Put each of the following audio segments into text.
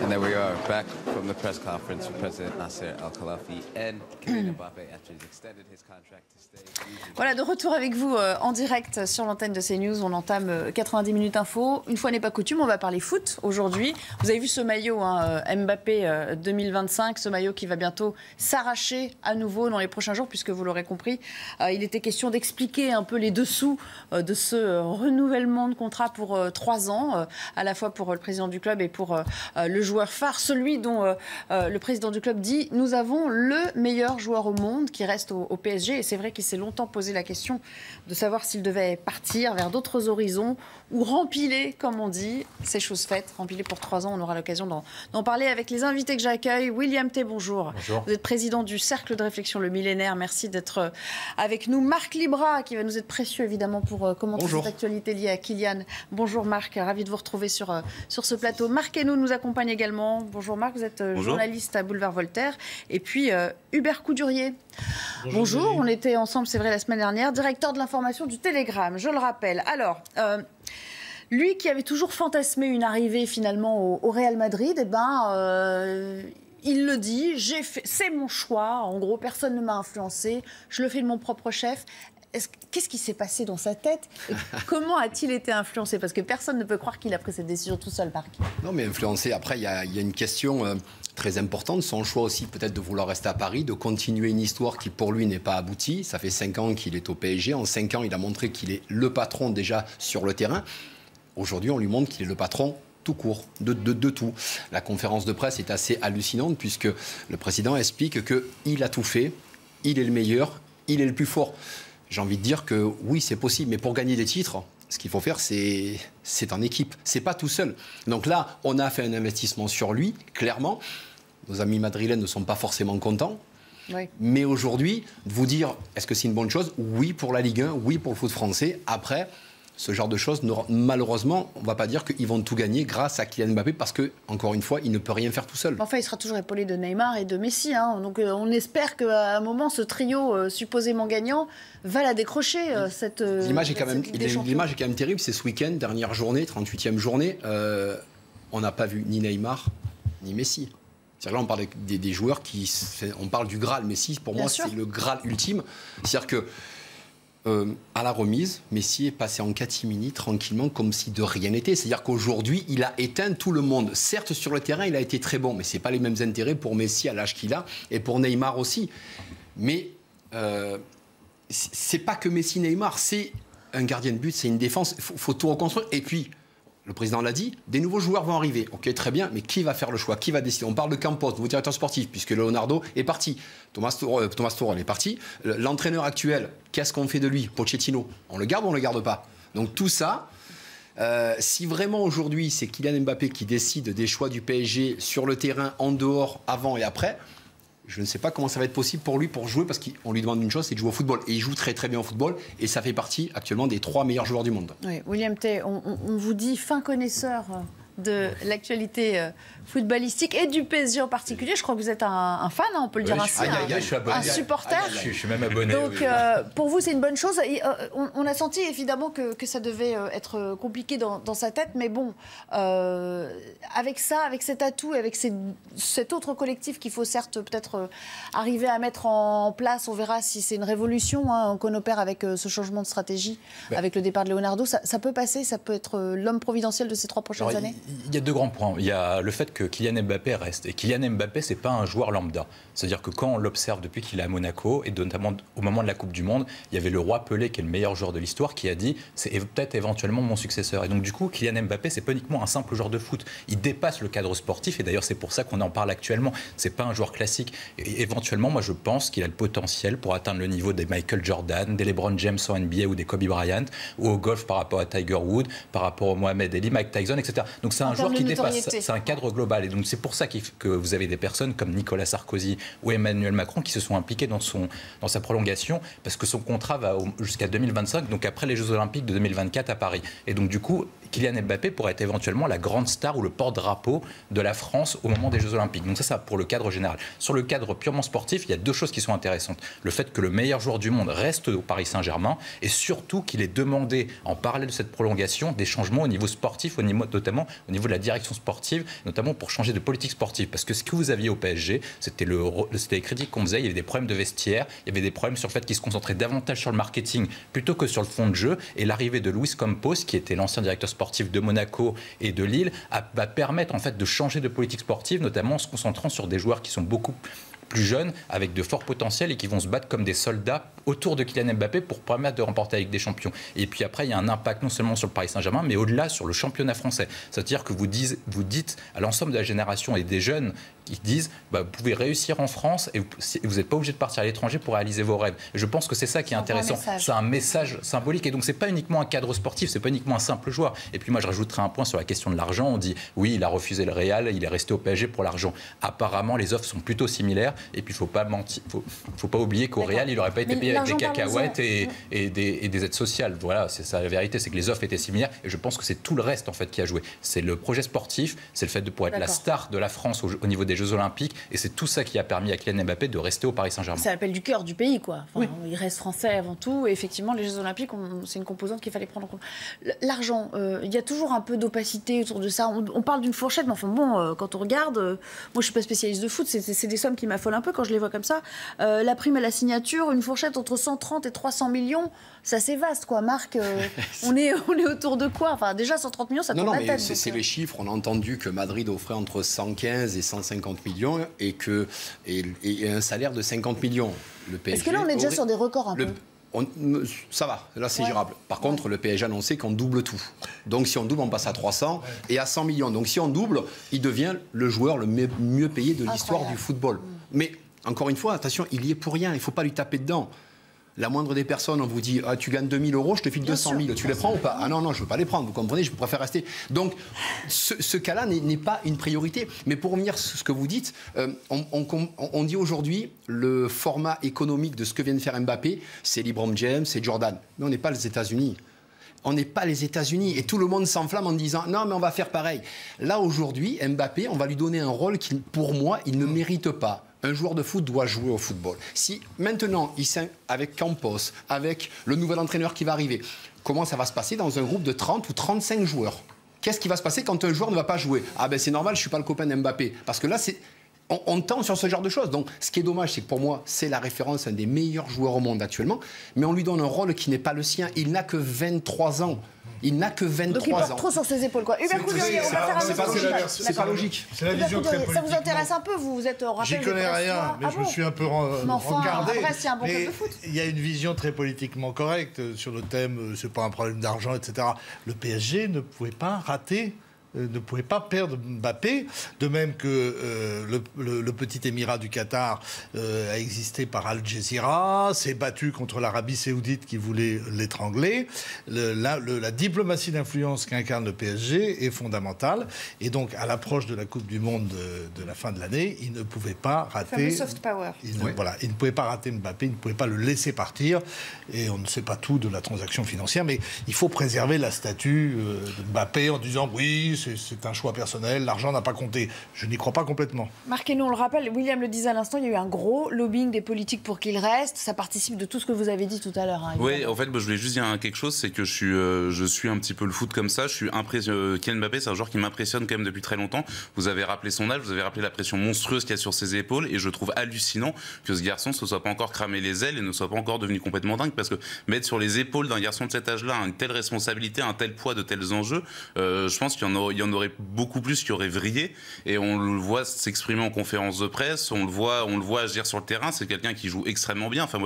And there we are, back from the press conference with President Nasser Al-Khelaifi and Kylian Mbappé after he's extended his contract to stay. Voilà, de retour avec vous en direct sur l'antenne de CNews. On entame 90 minutes info. Une fois n'est pas coutume, on va parler foot aujourd'hui. Vous avez vu ce maillot Mbappé 2025, ce maillot qui va bientôt s'arracher à nouveau dans les prochains jours, puisque vous l'aurez compris, il était question d'expliquer un peu les dessous de ce renouvellement de contrat pour 3 ans, à la fois pour le président du club et pour le joueur phare, celui dont le président du club dit « Nous avons le meilleur joueur au monde qui reste au PSG ». Et c'est vrai qu'il s'est longtemps posé la question de savoir s'il devait partir vers d'autres horizons ou rempiler, comme on dit. C'est chose faite, rempiler pour 3 ans. On aura l'occasion d'en parler avec les invités que j'accueille. William T, bonjour. Bonjour. Vous êtes président du Cercle de réflexion Le Millénaire. Merci d'être avec nous. Marc Libra, qui va nous être précieux, évidemment, pour commenter cette actualité liée à Kylian. Bonjour Marc, ravi de vous retrouver sur ce plateau. Marc Hainaut nous accompagne également. Bonjour Marc, vous êtes journaliste à Boulevard Voltaire. Et puis Hubert Coudurier. Bonjour, on était ensemble, c'est vrai, la semaine dernière. Directeur de l'information du Télégramme, je le rappelle. Alors, lui qui avait toujours fantasmé une arrivée finalement au Real Madrid, il le dit, c'est mon choix. En gros, personne ne m'a influencé. Je le fais de mon propre chef. Qu'est-ce qui s'est passé dans sa tête et comment a-t-il été influencé? Parce que personne ne peut croire qu'il a pris cette décision tout seul, Marc. Non, mais influencé, après, il y a une question très importante. Son choix aussi, peut-être, de vouloir rester à Paris, de continuer une histoire qui, pour lui, n'est pas aboutie. Ça fait 5 ans qu'il est au PSG. En 5 ans, il a montré qu'il est le patron déjà sur le terrain. Aujourd'hui, on lui montre qu'il est le patron tout court, de tout. La conférence de presse est assez hallucinante puisque le président explique qu'il a tout fait, il est le meilleur, il est le plus fort. J'ai envie de dire que oui, c'est possible, mais pour gagner des titres, ce qu'il faut faire, c'est en équipe. C'est pas tout seul. Donc là, on a fait un investissement sur lui, clairement. Nos amis madrilènes ne sont pas forcément contents. Oui. Mais aujourd'hui, de vous dire, est-ce que c'est une bonne chose? Oui pour la Ligue 1, oui pour le foot français. Après, ce genre de choses, malheureusement, on ne va pas dire qu'ils vont tout gagner grâce à Kylian Mbappé parce que, encore une fois, il ne peut rien faire tout seul. Enfin, il sera toujours épaulé de Neymar et de Messi. Donc, on espère qu'à un moment, ce trio supposément gagnant va la décrocher. L'image est quand même terrible. C'est ce week-end, dernière journée, 38e journée. On n'a pas vu ni Neymar ni Messi. C'est-à-dire là, on parle des joueurs on parle du Graal. Messi, pour moi, c'est le Graal ultime. C'est-à-dire que à la remise, Messi est passé en catimini tranquillement comme si de rien n'était. C'est-à-dire qu'aujourd'hui, il a éteint tout le monde. Certes, sur le terrain, il a été très bon, mais ce n'est pas les mêmes intérêts pour Messi à l'âge qu'il a et pour Neymar aussi. Mais c'est pas que Messi, Neymar, c'est un gardien de but, c'est une défense. Il faut tout reconstruire. Et puis, le président l'a dit, des nouveaux joueurs vont arriver. Ok, très bien, mais qui va faire le choix? Qui va décider? On parle de Campos, nouveau directeur sportif, puisque Leonardo est parti. Thomas Tuchel est parti. L'entraîneur actuel, qu'est-ce qu'on fait de lui? Pochettino, on le garde ou on ne le garde pas? Donc tout ça, si vraiment aujourd'hui c'est Kylian Mbappé qui décide des choix du PSG sur le terrain, en dehors, avant et après, je ne sais pas comment ça va être possible pour lui pour jouer, parce qu'on lui demande une chose, c'est de jouer au football. Et il joue très très bien au football, et ça fait partie actuellement des 3 meilleurs joueurs du monde. Oui, William T, on vous dit fin connaisseur de l'actualité footballistique et du PSG en particulier. Je crois que vous êtes un fan, on peut le dire ainsi, un supporter. Je suis même abonné. Donc pour vous, c'est une bonne chose. Et, on a senti évidemment que ça devait être compliqué dans sa tête, mais bon, avec ça, avec cet atout, avec cet autre collectif qu'il faut certes peut-être arriver à mettre en place, on verra si c'est une révolution qu'on opère avec ce changement de stratégie, avec le départ de Leonardo. Ça peut passer, ça peut être l'homme providentiel de ces 3 prochaines années. Il y a 2 grands points. Il y a le fait que Kylian Mbappé reste. Et Kylian Mbappé, c'est pas un joueur lambda. C'est-à-dire que quand on l'observe depuis qu'il est à Monaco, et notamment au moment de la Coupe du Monde, il y avait le roi Pelé, qui est le meilleur joueur de l'histoire, qui a dit « c'est peut-être éventuellement mon successeur ». Et donc du coup, Kylian Mbappé, c'est pas uniquement un simple joueur de foot. Il dépasse le cadre sportif, et d'ailleurs c'est pour ça qu'on en parle actuellement. C'est pas un joueur classique. Et éventuellement, moi je pense qu'il a le potentiel pour atteindre le niveau des Michael Jordan, des LeBron James en NBA ou des Kobe Bryant, ou au golf par rapport à Tiger Woods, par rapport au Mohamed Ali, Mike Tyson, etc. Donc c'est un joueur qui dépasse, c'est un cadre global. Et donc c'est pour ça que vous avez des personnes comme Nicolas Sarkozy ou Emmanuel Macron qui se sont impliqués dans sa prolongation, parce que son contrat va jusqu'à 2025, donc après les Jeux Olympiques de 2024 à Paris. Et donc du coup, Kylian Mbappé pourrait être éventuellement la grande star ou le porte-drapeau de la France au moment des Jeux Olympiques. Donc ça pour le cadre général. Sur le cadre purement sportif, il y a deux choses qui sont intéressantes. Le fait que le meilleur joueur du monde reste au Paris Saint-Germain et surtout qu'il ait demandé, en parallèle de cette prolongation, des changements au niveau sportif, notamment au niveau de la direction sportive, notamment pour changer de politique sportive. Parce que ce que vous aviez au PSG, c'était les critiques qu'on faisait, il y avait des problèmes de vestiaire, il y avait des problèmes sur le fait qu'ils se concentraient davantage sur le marketing plutôt que sur le fond de jeu. Et l'arrivée de Luis Campos, qui était l'ancien directeur sportif de Monaco et de Lille, va permettre en fait de changer de politique sportive, notamment en se concentrant sur des joueurs qui sont beaucoup plus jeunes, avec de forts potentiels et qui vont se battre comme des soldats autour de Kylian Mbappé pour permettre de remporter avec des champions. Et puis après, il y a un impact non seulement sur le Paris Saint-Germain, mais au-delà sur le championnat français. C'est-à-dire que vous dites à l'ensemble de la génération et des jeunes qui disent vous pouvez réussir en France et vous n'êtes pas obligé de partir à l'étranger pour réaliser vos rêves. Et je pense que c'est ça qui est intéressant. C'est un message symbolique. Et donc, c'est pas uniquement un cadre sportif, c'est pas uniquement un simple joueur. Et puis moi, je rajouterai un point sur la question de l'argent. On dit oui, il a refusé le Real, il est resté au PSG pour l'argent. Apparemment, les offres sont plutôt similaires. Et puis, il ne faut pas oublier qu'au Real, il n'aurait pas été payé avec des cacahuètes et des aides sociales. Voilà, c'est ça la vérité, c'est que les offres étaient similaires. Et je pense que c'est tout le reste en fait qui a joué. C'est le projet sportif, c'est le fait de pouvoir être la star de la France au niveau des Jeux Olympiques. Et c'est tout ça qui a permis à Kylian Mbappé de rester au Paris Saint-Germain. Ça appelle du cœur du pays, quoi. Enfin, oui. Il reste français avant tout. Et effectivement, les Jeux Olympiques, c'est une composante qu'il fallait prendre en compte. L'argent, il y a toujours un peu d'opacité autour de ça. On parle d'une fourchette, mais enfin bon, quand on regarde, moi je suis pas spécialiste de foot, c'est des sommes qui m'affolent un peu quand je les vois comme ça. La prime à la signature, une fourchette entre 130 et 300 millions, c'est assez vaste, quoi. Marc, on est autour de quoi? Enfin, déjà 130 millions, ça tourne la tête. C'est les chiffres. On a entendu que Madrid offrait entre 115 et 150 millions et un salaire de 50 millions. Le PSG. Est-ce que là, on est déjà sur des records un peu? Ça va, là c'est gérable. Par contre, le PSG a annoncé qu'on double tout. Donc si on double, on passe à 300 et à 100 millions. Donc si on double, il devient le joueur le mieux payé de l'histoire du football. Mais encore une fois, attention, il y est pour rien. Il ne faut pas lui taper dedans. La moindre des personnes, on vous dit tu gagnes 2 000 euros, je te file 200 000. Tu les prends ou pas? Ah non, je ne veux pas les prendre. Vous comprenez, je préfère rester. Donc, ce cas-là n'est pas une priorité. Mais pour revenir sur ce que vous dites, on dit aujourd'hui le format économique de ce que vient de faire Mbappé, c'est LeBron James, c'est Jordan. Mais on n'est pas les États-Unis. On n'est pas les États-Unis. Et tout le monde s'enflamme en disant non, mais on va faire pareil. Là, aujourd'hui, Mbappé, on va lui donner un rôle qui, pour moi, il ne mérite pas. Un joueur de foot doit jouer au football. Si maintenant, avec Campos, avec le nouvel entraîneur qui va arriver, comment ça va se passer dans un groupe de 30 ou 35 joueurs? Qu'est-ce qui va se passer quand un joueur ne va pas jouer? Ah ben c'est normal, je ne suis pas le copain d'Mbappé. Parce que là, on tend sur ce genre de choses. Donc, ce qui est dommage, c'est que pour moi, c'est la référence, un des meilleurs joueurs au monde actuellement. Mais on lui donne un rôle qui n'est pas le sien. Il n'a que 23 ans. Il n'a que 23 ans. Donc il porte trop sur ses épaules, quoi. Hubert Coudurier, on va faire un c'est pas logique. C'est la vision très politique. Ça vous intéresse un peu? Vous êtes au rappel. J'y connais rien, mais je me suis un peu regardé. Après, c'est un bon club de foot. Il y a une vision très politiquement correcte sur le thème, c'est pas un problème d'argent, etc. Le PSG ne pouvait pas rater. Ne pouvait pas perdre Mbappé, de même que le petit émirat du Qatar a existé par Al Jazeera, s'est battu contre l'Arabie Saoudite qui voulait l'étrangler. La diplomatie d'influence qu'incarne le PSG est fondamentale, et donc à l'approche de la Coupe du Monde de la fin de l'année, il ne pouvait pas rater. Le soft power. Il ne pouvait pas rater Mbappé, il ne pouvait pas le laisser partir, et on ne sait pas tout de la transaction financière, mais il faut préserver la statue de Mbappé en disant oui. C'est un choix personnel, l'argent n'a pas compté. Je n'y crois pas complètement. Marc, et nous on le rappelle, William le disait à l'instant, il y a eu un gros lobbying des politiques pour qu'il reste. Ça participe de tout ce que vous avez dit tout à l'heure. Hein, oui, en fait, je voulais juste dire quelque chose, c'est que je suis un petit peu le foot comme ça. Je suis impressionné. Kylian Mbappé, c'est un joueur qui m'impressionne quand même depuis très longtemps. Vous avez rappelé son âge, vous avez rappelé la pression monstrueuse qu'il y a sur ses épaules, et je trouve hallucinant que ce garçon ne se soit pas encore cramé les ailes et ne soit pas encore devenu complètement dingue, parce que mettre sur les épaules d'un garçon de cet âge-là une telle responsabilité, un tel poids, de tels enjeux, je pense qu'il y en aurait beaucoup plus qui aurait vrillé, et on le voit s'exprimer en conférence de presse, on le voit agir sur le terrain. C'est quelqu'un qui joue extrêmement bien. Enfin,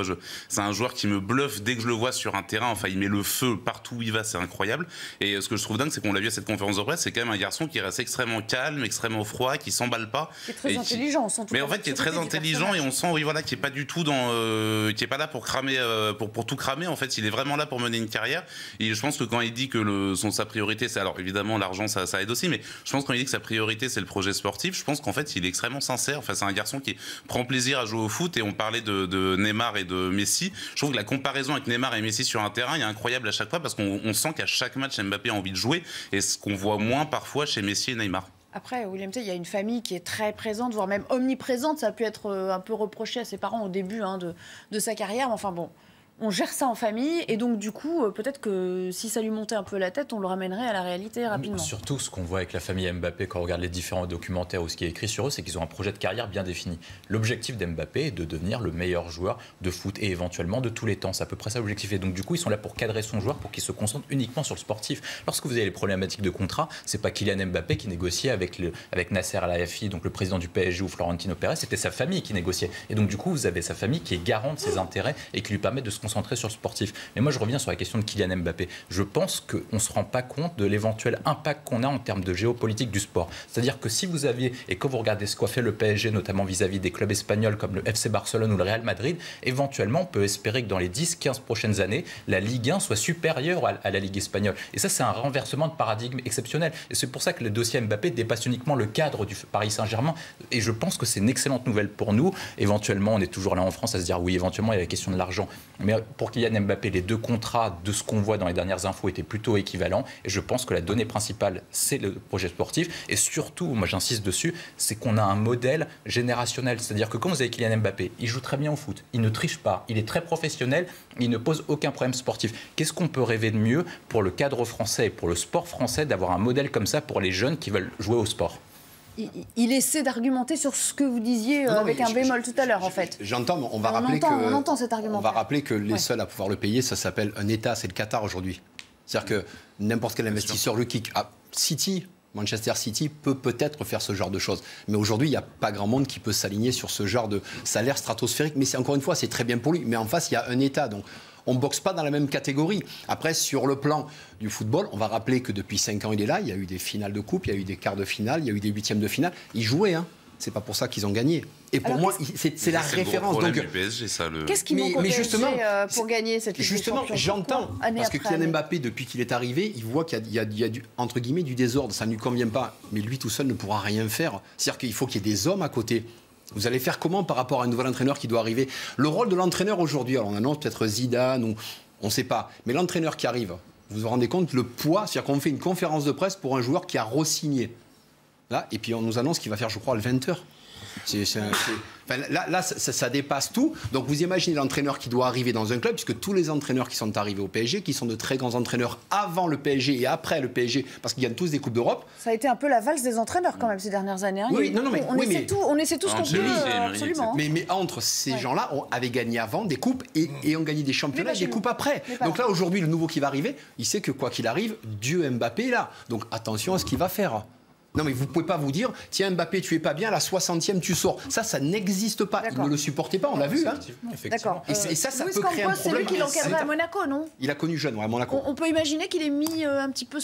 c'est un joueur qui me bluffe dès que je le vois sur un terrain. Enfin, il met le feu partout où il va, c'est incroyable. Et ce que je trouve dingue, c'est qu'on l'a vu à cette conférence de presse, c'est quand même un garçon qui reste extrêmement calme, extrêmement froid, qui s'emballe pas. Qui est très intelligent, on sent tout. Mais en fait, qui est très intelligent, et on sent, qui est pas du tout qui est pas là pour cramer, pour tout cramer. En fait, il est vraiment là pour mener une carrière. Et je pense que quand il dit que sa priorité, c'est, alors évidemment, l'argent, ça ça aide aussi. Mais je pense quand il dit que sa priorité c'est le projet sportif, je pense qu'en fait il est extrêmement sincère. Enfin, c'est un garçon qui prend plaisir à jouer au foot. Et on parlait de Neymar et de Messi. Je trouve que la comparaison avec Neymar et Messi sur un terrain est incroyable à chaque fois parce qu'on sent qu'à chaque match Mbappé a envie de jouer, et ce qu'on voit moins parfois chez Messi et Neymar. Après, William T, il y a une famille qui est très présente, voire même omniprésente. Ça a pu être un peu reproché à ses parents au début de sa carrière. Mais enfin bon, on gère ça en famille. Et donc, du coup, peut-être que si ça lui montait un peu la tête, on le ramènerait à la réalité rapidement. Surtout, ce qu'on voit avec la famille Mbappé, quand on regarde les différents documentaires ou ce qui est écrit sur eux, c'est qu'ils ont un projet de carrière bien défini. L'objectif d'Mbappé est de devenir le meilleur joueur de foot et éventuellement de tous les temps. C'est à peu près ça l'objectif. Et donc, du coup, ils sont là pour cadrer son joueur, pour qu'il se concentre uniquement sur le sportif. Lorsque vous avez les problématiques de contrat, c'est pas Kylian Mbappé qui négociait avec Nasser Al-Khelaifi, donc le président du PSG, ou Florentino Pérez, c'était sa famille qui négociait. Et donc, du coup, vous avez sa famille qui est garante de ses intérêts et qui lui permet de se concentrer sur le sportif. Mais moi, je reviens sur la question de Kylian Mbappé. Je pense qu'on ne se rend pas compte de l'éventuel impact qu'on a en termes de géopolitique du sport. C'est-à-dire que si vous aviez, et quand vous regardez ce qu'a fait le PSG, notamment vis-à-vis des clubs espagnols comme le FC Barcelone ou le Real Madrid, éventuellement, on peut espérer que dans les 10-15 prochaines années, la Ligue 1 soit supérieure à la Ligue espagnole. Et ça, c'est un renversement de paradigme exceptionnel. Et c'est pour ça que le dossier Mbappé dépasse uniquement le cadre du Paris Saint-Germain. Et je pense que c'est une excellente nouvelle pour nous. Éventuellement, on est toujours là en France à se dire, oui, éventuellement, il y a la question de l'argent. Mais pour Kylian Mbappé, les deux contrats, de ce qu'on voit dans les dernières infos, étaient plutôt équivalents. Et je pense que la donnée principale, c'est le projet sportif. Et surtout, moi j'insiste dessus, c'est qu'on a un modèle générationnel. C'est-à-dire que quand vous avez Kylian Mbappé, il joue très bien au foot, il ne triche pas, il est très professionnel, il ne pose aucun problème sportif. Qu'est-ce qu'on peut rêver de mieux pour le cadre français et pour le sport français d'avoir un modèle comme ça pour les jeunes qui veulent jouer au sport? Il essaie d'argumenter sur ce que vous disiez avec un bémol tout à l'heure, en fait. J'entends, mais on entend cet argument. On va rappeler que les seuls à pouvoir le payer, ça s'appelle un État, c'est le Qatar aujourd'hui. C'est-à-dire que n'importe quel investisseur, le kick, Manchester City peut-être faire ce genre de choses. Mais aujourd'hui, il n'y a pas grand monde qui peut s'aligner sur ce genre de salaire stratosphérique. Mais encore une fois, c'est très bien pour lui. Mais en face, il y a un État. Donc, on ne boxe pas dans la même catégorie. Après, sur le plan du football, on va rappeler que depuis 5 ans, il est là. Il y a eu des finales de coupe, il y a eu des quarts de finale, il y a eu des huitièmes de finale. Il jouait, hein. C'est pas pour ça qu'ils ont gagné. Et pour moi, c'est la référence. Donc, du PSG, ça, qu'est-ce qui manque au PSG pour gagner cette Ligue des Champions? Justement, j'entends. Parce que Kylian Mbappé, depuis qu'il est arrivé, il voit qu'il y a du, entre guillemets, du désordre. Ça ne lui convient pas. Mais lui, tout seul, ne pourra rien faire. C'est-à-dire qu'il faut qu'il y ait des hommes à côté. Vous allez faire comment par rapport à un nouvel entraîneur qui doit arriver? Le rôle de l'entraîneur aujourd'hui, alors on annonce peut-être Zidane ou on ne sait pas. Mais l'entraîneur qui arrive, vous vous rendez compte le poids? C'est-à-dire qu'on fait une conférence de presse pour un joueur qui a re-signé. Là, et puis on nous annonce qu'il va faire, je crois, le 20h. Là, ça dépasse tout. Donc vous imaginez l'entraîneur qui doit arriver dans un club, puisque tous les entraîneurs qui sont arrivés au PSG, qui sont de très grands entraîneurs avant le PSG et après le PSG, parce qu'ils gagnent tous des Coupes d'Europe. Ça a été un peu la valse des entraîneurs quand même ces dernières années. Hein. Oui, on essaie tout ce qu'on peut, absolument. Mais entre ces gens-là, on avait gagné avant des coupes et on gagnait des championnats et des coupes après. Donc là, aujourd'hui, le nouveau qui va arriver, il sait que quoi qu'il arrive, Dieu Mbappé est là. Donc attention à ce qu'il va faire. Non, mais vous ne pouvez pas vous dire, tiens Mbappé, tu es pas bien, à la 60e, tu sors. Ça n'existe pas. Il ne le supportait pas, on l'a vu. Hein. D'accord. Et ça peut créer un problème. C'est lui qui l'encadrait à Monaco, non? Il a connu jeune, à Monaco. On peut imaginer qu'il ait mis un petit peu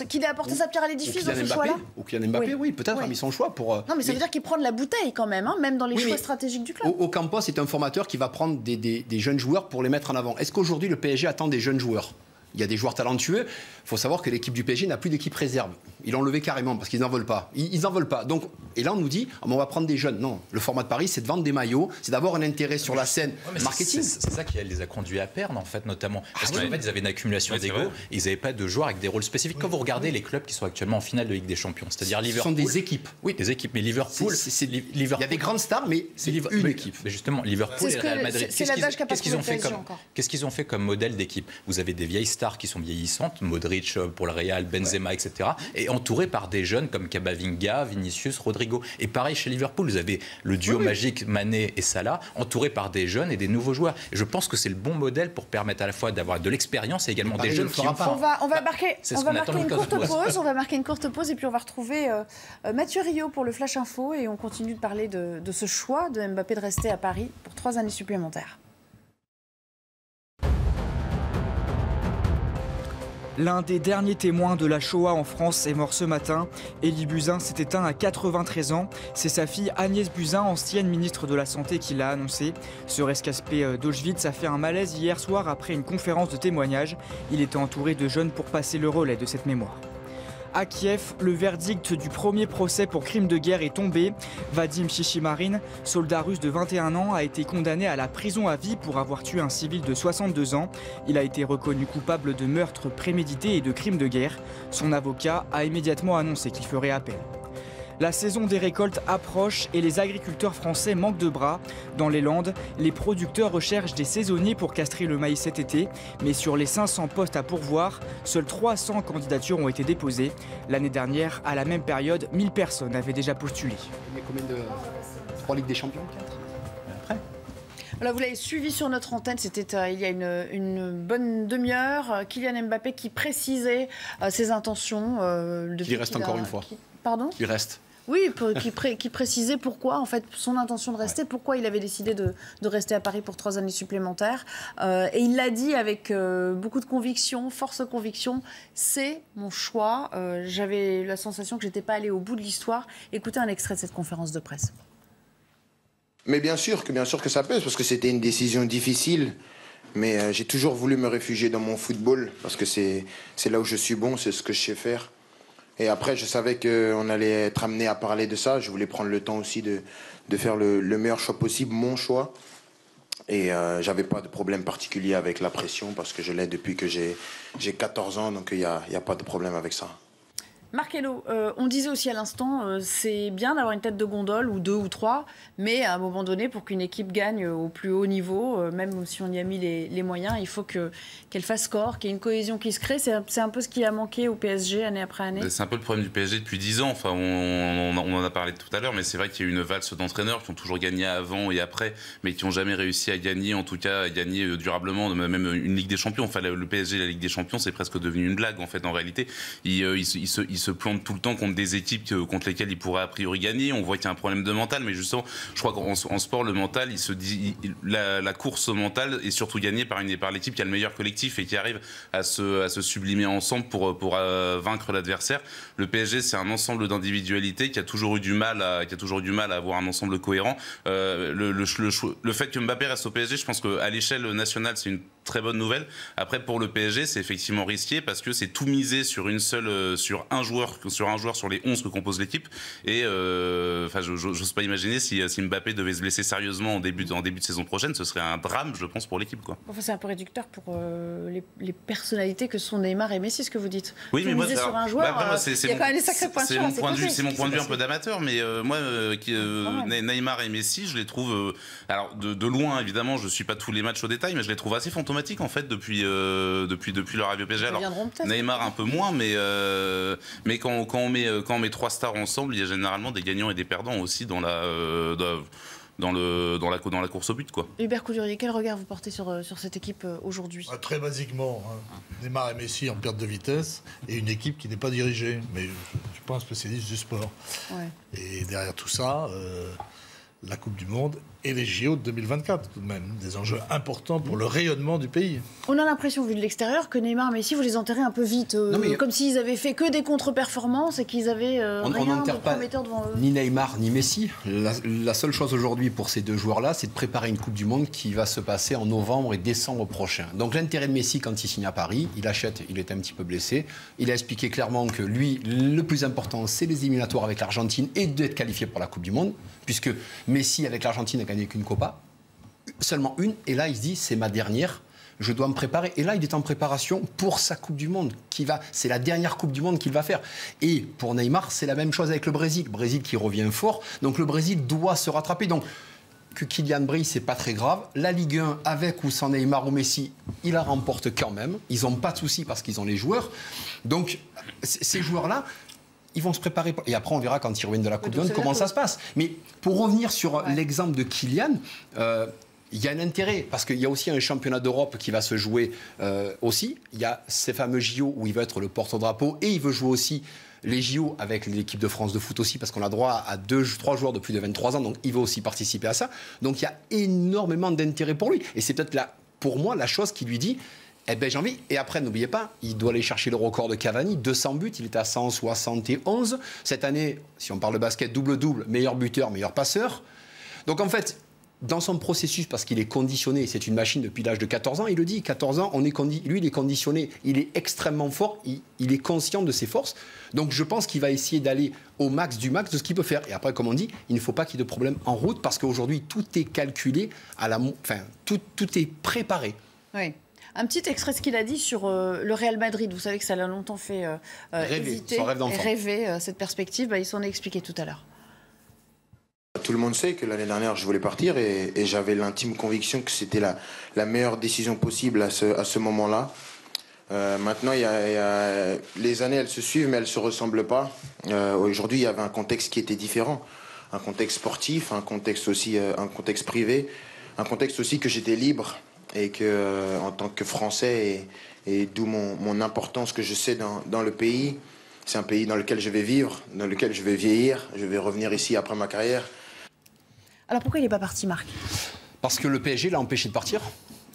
qu'il ait apporté sa pierre à l'édifice dans ce choix-là. Ou Kylian Mbappé, oui, peut-être a mis son choix pour... Non, mais ça veut dire qu'il prend de la bouteille quand même, hein, même dans les choix stratégiques du club. Ocampos est un formateur qui va prendre des jeunes joueurs pour les mettre en avant. Est-ce qu'aujourd'hui, le PSG attend des jeunes joueurs? Il y a des joueurs talentueux. Il faut savoir que l'équipe du PSG n'a plus d'équipe réserve. Ils l'ont levé carrément parce qu'ils n'en veulent pas. Ils n'en veulent pas. Donc, et là, on nous dit, on va prendre des jeunes. Non, le format de Paris, c'est de vendre des maillots, c'est d'avoir un intérêt sur la scène marketing. C'est ça qui les a conduits à perdre, en fait, notamment. Parce qu'en fait, ils avaient une accumulation d'ego. Ils n'avaient pas de joueurs avec des rôles spécifiques. Quand vous regardez les clubs qui sont actuellement en finale de Ligue des Champions, c'est-à-dire Liverpool. Ce sont des équipes. Oui, des équipes. Mais Liverpool. Il y a des grandes stars, mais c'est une équipe. Mais justement, Liverpool et Real Madrid. Qu'est-ce qu'ils ont fait comme modèle d'équipe? Vous avez des vieilles stars qui sont vieillissantes, Modric pour le Real, Benzema, etc. Et entourés par des jeunes comme Camavinga, Vinicius, Rodrigo. Et pareil chez Liverpool, vous avez le duo magique Mané et Salah, entourés par des jeunes et des nouveaux joueurs. Et je pense que c'est le bon modèle pour permettre à la fois d'avoir de l'expérience et également des jeunes qui ont faim. On va marquer une courte pause et puis on va retrouver Mathieu Rio pour le Flash Info et on continue de parler de ce choix de Mbappé de rester à Paris pour 3 années supplémentaires. L'un des derniers témoins de la Shoah en France est mort ce matin. Élie Buzyn s'est éteint à 93 ans. C'est sa fille Agnès Buzyn, ancienne ministre de la Santé, qui l'a annoncé. Ce rescapé d'Auschwitz a fait un malaise hier soir après une conférence de témoignage. Il était entouré de jeunes pour passer le relais de cette mémoire. À Kiev, le verdict du premier procès pour crime de guerre est tombé. Vadim Chichimarin, soldat russe de 21 ans, a été condamné à la prison à vie pour avoir tué un civil de 62 ans. Il a été reconnu coupable de meurtre prémédité et de crime de guerre. Son avocat a immédiatement annoncé qu'il ferait appel. La saison des récoltes approche et les agriculteurs français manquent de bras. Dans les Landes, les producteurs recherchent des saisonniers pour castrer le maïs cet été. Mais sur les 500 postes à pourvoir, seules 300 candidatures ont été déposées. L'année dernière, à la même période, 1000 personnes avaient déjà postulé. Il y a combien de 3 Ligues des Champions? 4 après. Voilà, vous l'avez suivi sur notre antenne, c'était il y a une bonne demi-heure. Kylian Mbappé qui précisait ses intentions. Il reste encore une fois. Pardon? Il reste. Oui, qui précisait pourquoi, en fait, son intention de rester, pourquoi il avait décidé de rester à Paris pour 3 années supplémentaires. Et il l'a dit avec beaucoup de conviction, force conviction, c'est mon choix. J'avais la sensation que je n'étais pas allée au bout de l'histoire. Écoutez un extrait de cette conférence de presse. Mais bien sûr que ça pèse, parce que c'était une décision difficile. Mais j'ai toujours voulu me réfugier dans mon football, parce que c'est là où je suis bon, c'est ce que je sais faire. Et après, je savais qu'on allait être amené à parler de ça. Je voulais prendre le temps aussi de faire le meilleur choix possible, mon choix. Et j'avais pas de problème particulier avec la pression, parce que je l'ai depuis que j'ai 14 ans, donc il n'y a pas de problème avec ça. Marc Hello, on disait aussi à l'instant, c'est bien d'avoir une tête de gondole, ou 2 ou 3, mais à un moment donné, pour qu'une équipe gagne au plus haut niveau, même si on y a mis les moyens, il faut qu'elle fasse score, qu'il y ait une cohésion qui se crée. C'est un peu ce qui a manqué au PSG année après année. C'est un peu le problème du PSG depuis 10 ans. Enfin, on en a parlé tout à l'heure, mais c'est vrai qu'il y a eu une valse d'entraîneurs qui ont toujours gagné avant et après, mais qui n'ont jamais réussi à gagner, en tout cas à gagner durablement, même une Ligue des Champions. Enfin, le PSG, la Ligue des Champions, c'est presque devenu une blague en fait. En réalité, il se plante tout le temps contre des équipes contre lesquelles il pourrait a priori gagner. On voit qu'il y a un problème de mental, mais justement, je crois qu'en sport, le mental, il se dit, la course mentale est surtout gagnée par l'équipe qui a le meilleur collectif et qui arrive à se sublimer ensemble pour vaincre l'adversaire. Le PSG, c'est un ensemble d'individualités qui a toujours eu du mal à avoir un ensemble cohérent. Le fait que Mbappé reste au PSG, je pense qu'à l'échelle nationale, c'est une très bonne nouvelle. Après, pour le PSG, c'est effectivement risqué parce que c'est tout misé sur un joueur sur les 11 que compose l'équipe. Et j'ose pas imaginer si Mbappé devait se blesser sérieusement en début de saison prochaine, ce serait un drame, je pense, pour l'équipe, quoi. Enfin, c'est un peu réducteur pour les personnalités que sont Neymar et Messi, ce que vous dites. Oui, mais moi, sur un joueur, il y a quand même des sacrés points sur c'est mon point de vue un peu d'amateur, mais Neymar et Messi, je les trouve, alors de loin, évidemment, je suis pas tous les matchs au détail, mais je les trouve assez fantomatiques en fait depuis leur arrivée au PSG. Alors Neymar un peu moins, mais quand on met 3 stars ensemble, il y a généralement des gagnants et des perdants aussi dans la course au but, quoi. Hubert Coudurier, quel regard vous portez sur cette équipe aujourd'hui? Très basiquement, Neymar et Messi en perte de vitesse et une équipe qui n'est pas dirigée. Mais je ne suis pas un spécialiste du sport. Ouais. Et derrière tout ça, la Coupe du Monde et les JO de 2024, tout de même. Des enjeux importants pour le rayonnement du pays. On a l'impression, vu de l'extérieur, que Neymar et Messi, vous les enterrez un peu vite. Comme s'ils avaient fait que des contre-performances et qu'ils avaient rien de prometteur devant eux. Ni Neymar, ni Messi. La seule chose aujourd'hui pour ces deux joueurs-là, c'est de préparer une Coupe du Monde qui va se passer en novembre et décembre prochain. Donc l'intérêt de Messi, quand il signe à Paris, il achète, il est un petit peu blessé. Il a expliqué clairement que lui, le plus important, c'est les éliminatoires avec l'Argentine et d'être qualifié pour la Coupe du Monde, puisque Messi, avec l'Argentine, gagné qu'une Copa, seulement une, et là il se dit c'est ma dernière, je dois me préparer, et là il est en préparation pour sa Coupe du Monde, c'est la dernière Coupe du Monde qu'il va faire. Et pour Neymar, c'est la même chose avec le Brésil qui revient fort, donc le Brésil doit se rattraper. Donc que Kylian brille, c'est pas très grave. La Ligue 1, avec ou sans Neymar ou Messi, il la remporte quand même, ils n'ont pas de soucis parce qu'ils ont les joueurs. Donc ces joueurs-là, ils vont se préparer. Et après, on verra quand ils reviennent de la Coupe du Monde comment ça se passe. Mais pour revenir sur l'exemple de Kylian, il y a un intérêt, parce qu'il y a aussi un championnat d'Europe qui va se jouer aussi. Il y a ces fameux JO où il va être le porte-drapeau et il veut jouer aussi les JO avec l'équipe de France de foot aussi, parce qu'on a droit à 2-3 joueurs de plus de 23 ans, donc il veut aussi participer à ça. Donc il y a énormément d'intérêt pour lui. Et c'est peut-être là, pour moi, la chose qui lui dit... Eh bien, j'ai envie. Et après, n'oubliez pas, il doit aller chercher le record de Cavani, 200 buts, il est à 171. Cette année, si on parle de basket, double-double, meilleur buteur, meilleur passeur. Donc en fait, dans son processus, parce qu'il est conditionné, c'est une machine depuis l'âge de 14 ans, il le dit, 14 ans, lui, il est conditionné, il est extrêmement fort, il est conscient de ses forces. Donc je pense qu'il va essayer d'aller au max du max de ce qu'il peut faire. Et après, comme on dit, il ne faut pas qu'il y ait de problème en route, parce qu'aujourd'hui, tout est calculé, tout est préparé. Oui. Un petit extrait de ce qu'il a dit sur le Real Madrid. Vous savez que ça l'a longtemps fait hésiter et rêver, cette perspective. Il s'en est expliqué tout à l'heure. Tout le monde sait que l'année dernière, je voulais partir et j'avais l'intime conviction que c'était la meilleure décision possible à ce moment-là. Maintenant, les années, elles se suivent, mais elles ne se ressemblent pas. Aujourd'hui, il y avait un contexte qui était différent. Un contexte sportif, un contexte aussi, un contexte privé, un contexte aussi que j'étais libre et que, en tant que Français, et d'où mon importance que je sais dans le pays. C'est un pays dans lequel je vais vivre, dans lequel je vais vieillir. Je vais revenir ici après ma carrière. Alors pourquoi il n'est pas parti, Marc? Parce que le PSG l'a empêché de partir.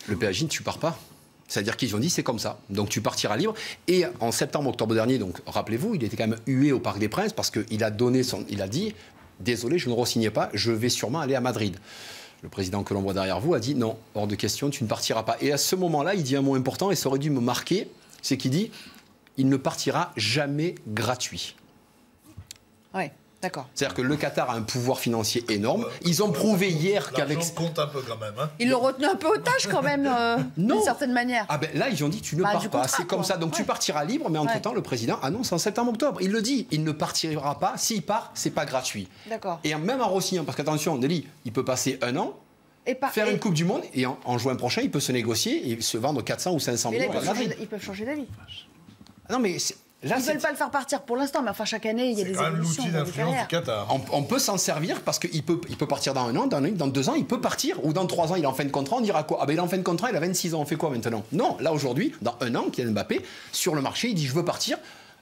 Le PSG, tu pars pas. C'est-à-dire qu'ils ont dit, c'est comme ça. Donc tu partiras libre. Et en septembre, octobre dernier, donc rappelez-vous, il était quand même hué au Parc des Princes parce qu'il a dit, désolé, je ne re-signais pas, je vais sûrement aller à Madrid. Le président que l'on voit derrière vous a dit, non, hors de question, tu ne partiras pas. Et à ce moment-là, il dit un mot important et ça aurait dû me marquer, c'est qu'il dit, il ne partira jamais gratuit. Oui. D'accord. C'est-à-dire que le Qatar a un pouvoir financier énorme. Ils ont prouvé hier qu'avec... L'argent compte un peu quand même. Hein. Ils l'ont retenu un peu otage quand même, d'une certaine manière. Ah ben là, ils ont dit tu ne pars pas. C'est comme ça. Donc tu partiras libre, mais entre-temps, le président annonce en septembre-octobre. Il le dit, il ne partira pas. S'il part, c'est pas gratuit. D'accord. Et même en re-signant, parce qu'attention, Nelly, il peut passer un an, faire une Coupe du Monde, et en juin prochain, il peut se négocier et se vendre 400 ou 500 millions. Ils peuvent changer d'avis. Non mais... Là, ils ne veulent pas le faire partir pour l'instant, mais enfin, chaque année, il y a des évolutions. C'est quand même l'outil d'influence du Qatar. On peut s'en servir parce qu'il peut partir dans un an, dans 2 ans, il peut partir. Ou dans 3 ans, il est en fin de contrat, on dira quoi? Ah ben il est en fin de contrat, il a 26 ans, on fait quoi maintenant? Non, là aujourd'hui, dans 1 an, Kylian Mbappé, sur le marché, il dit je veux partir.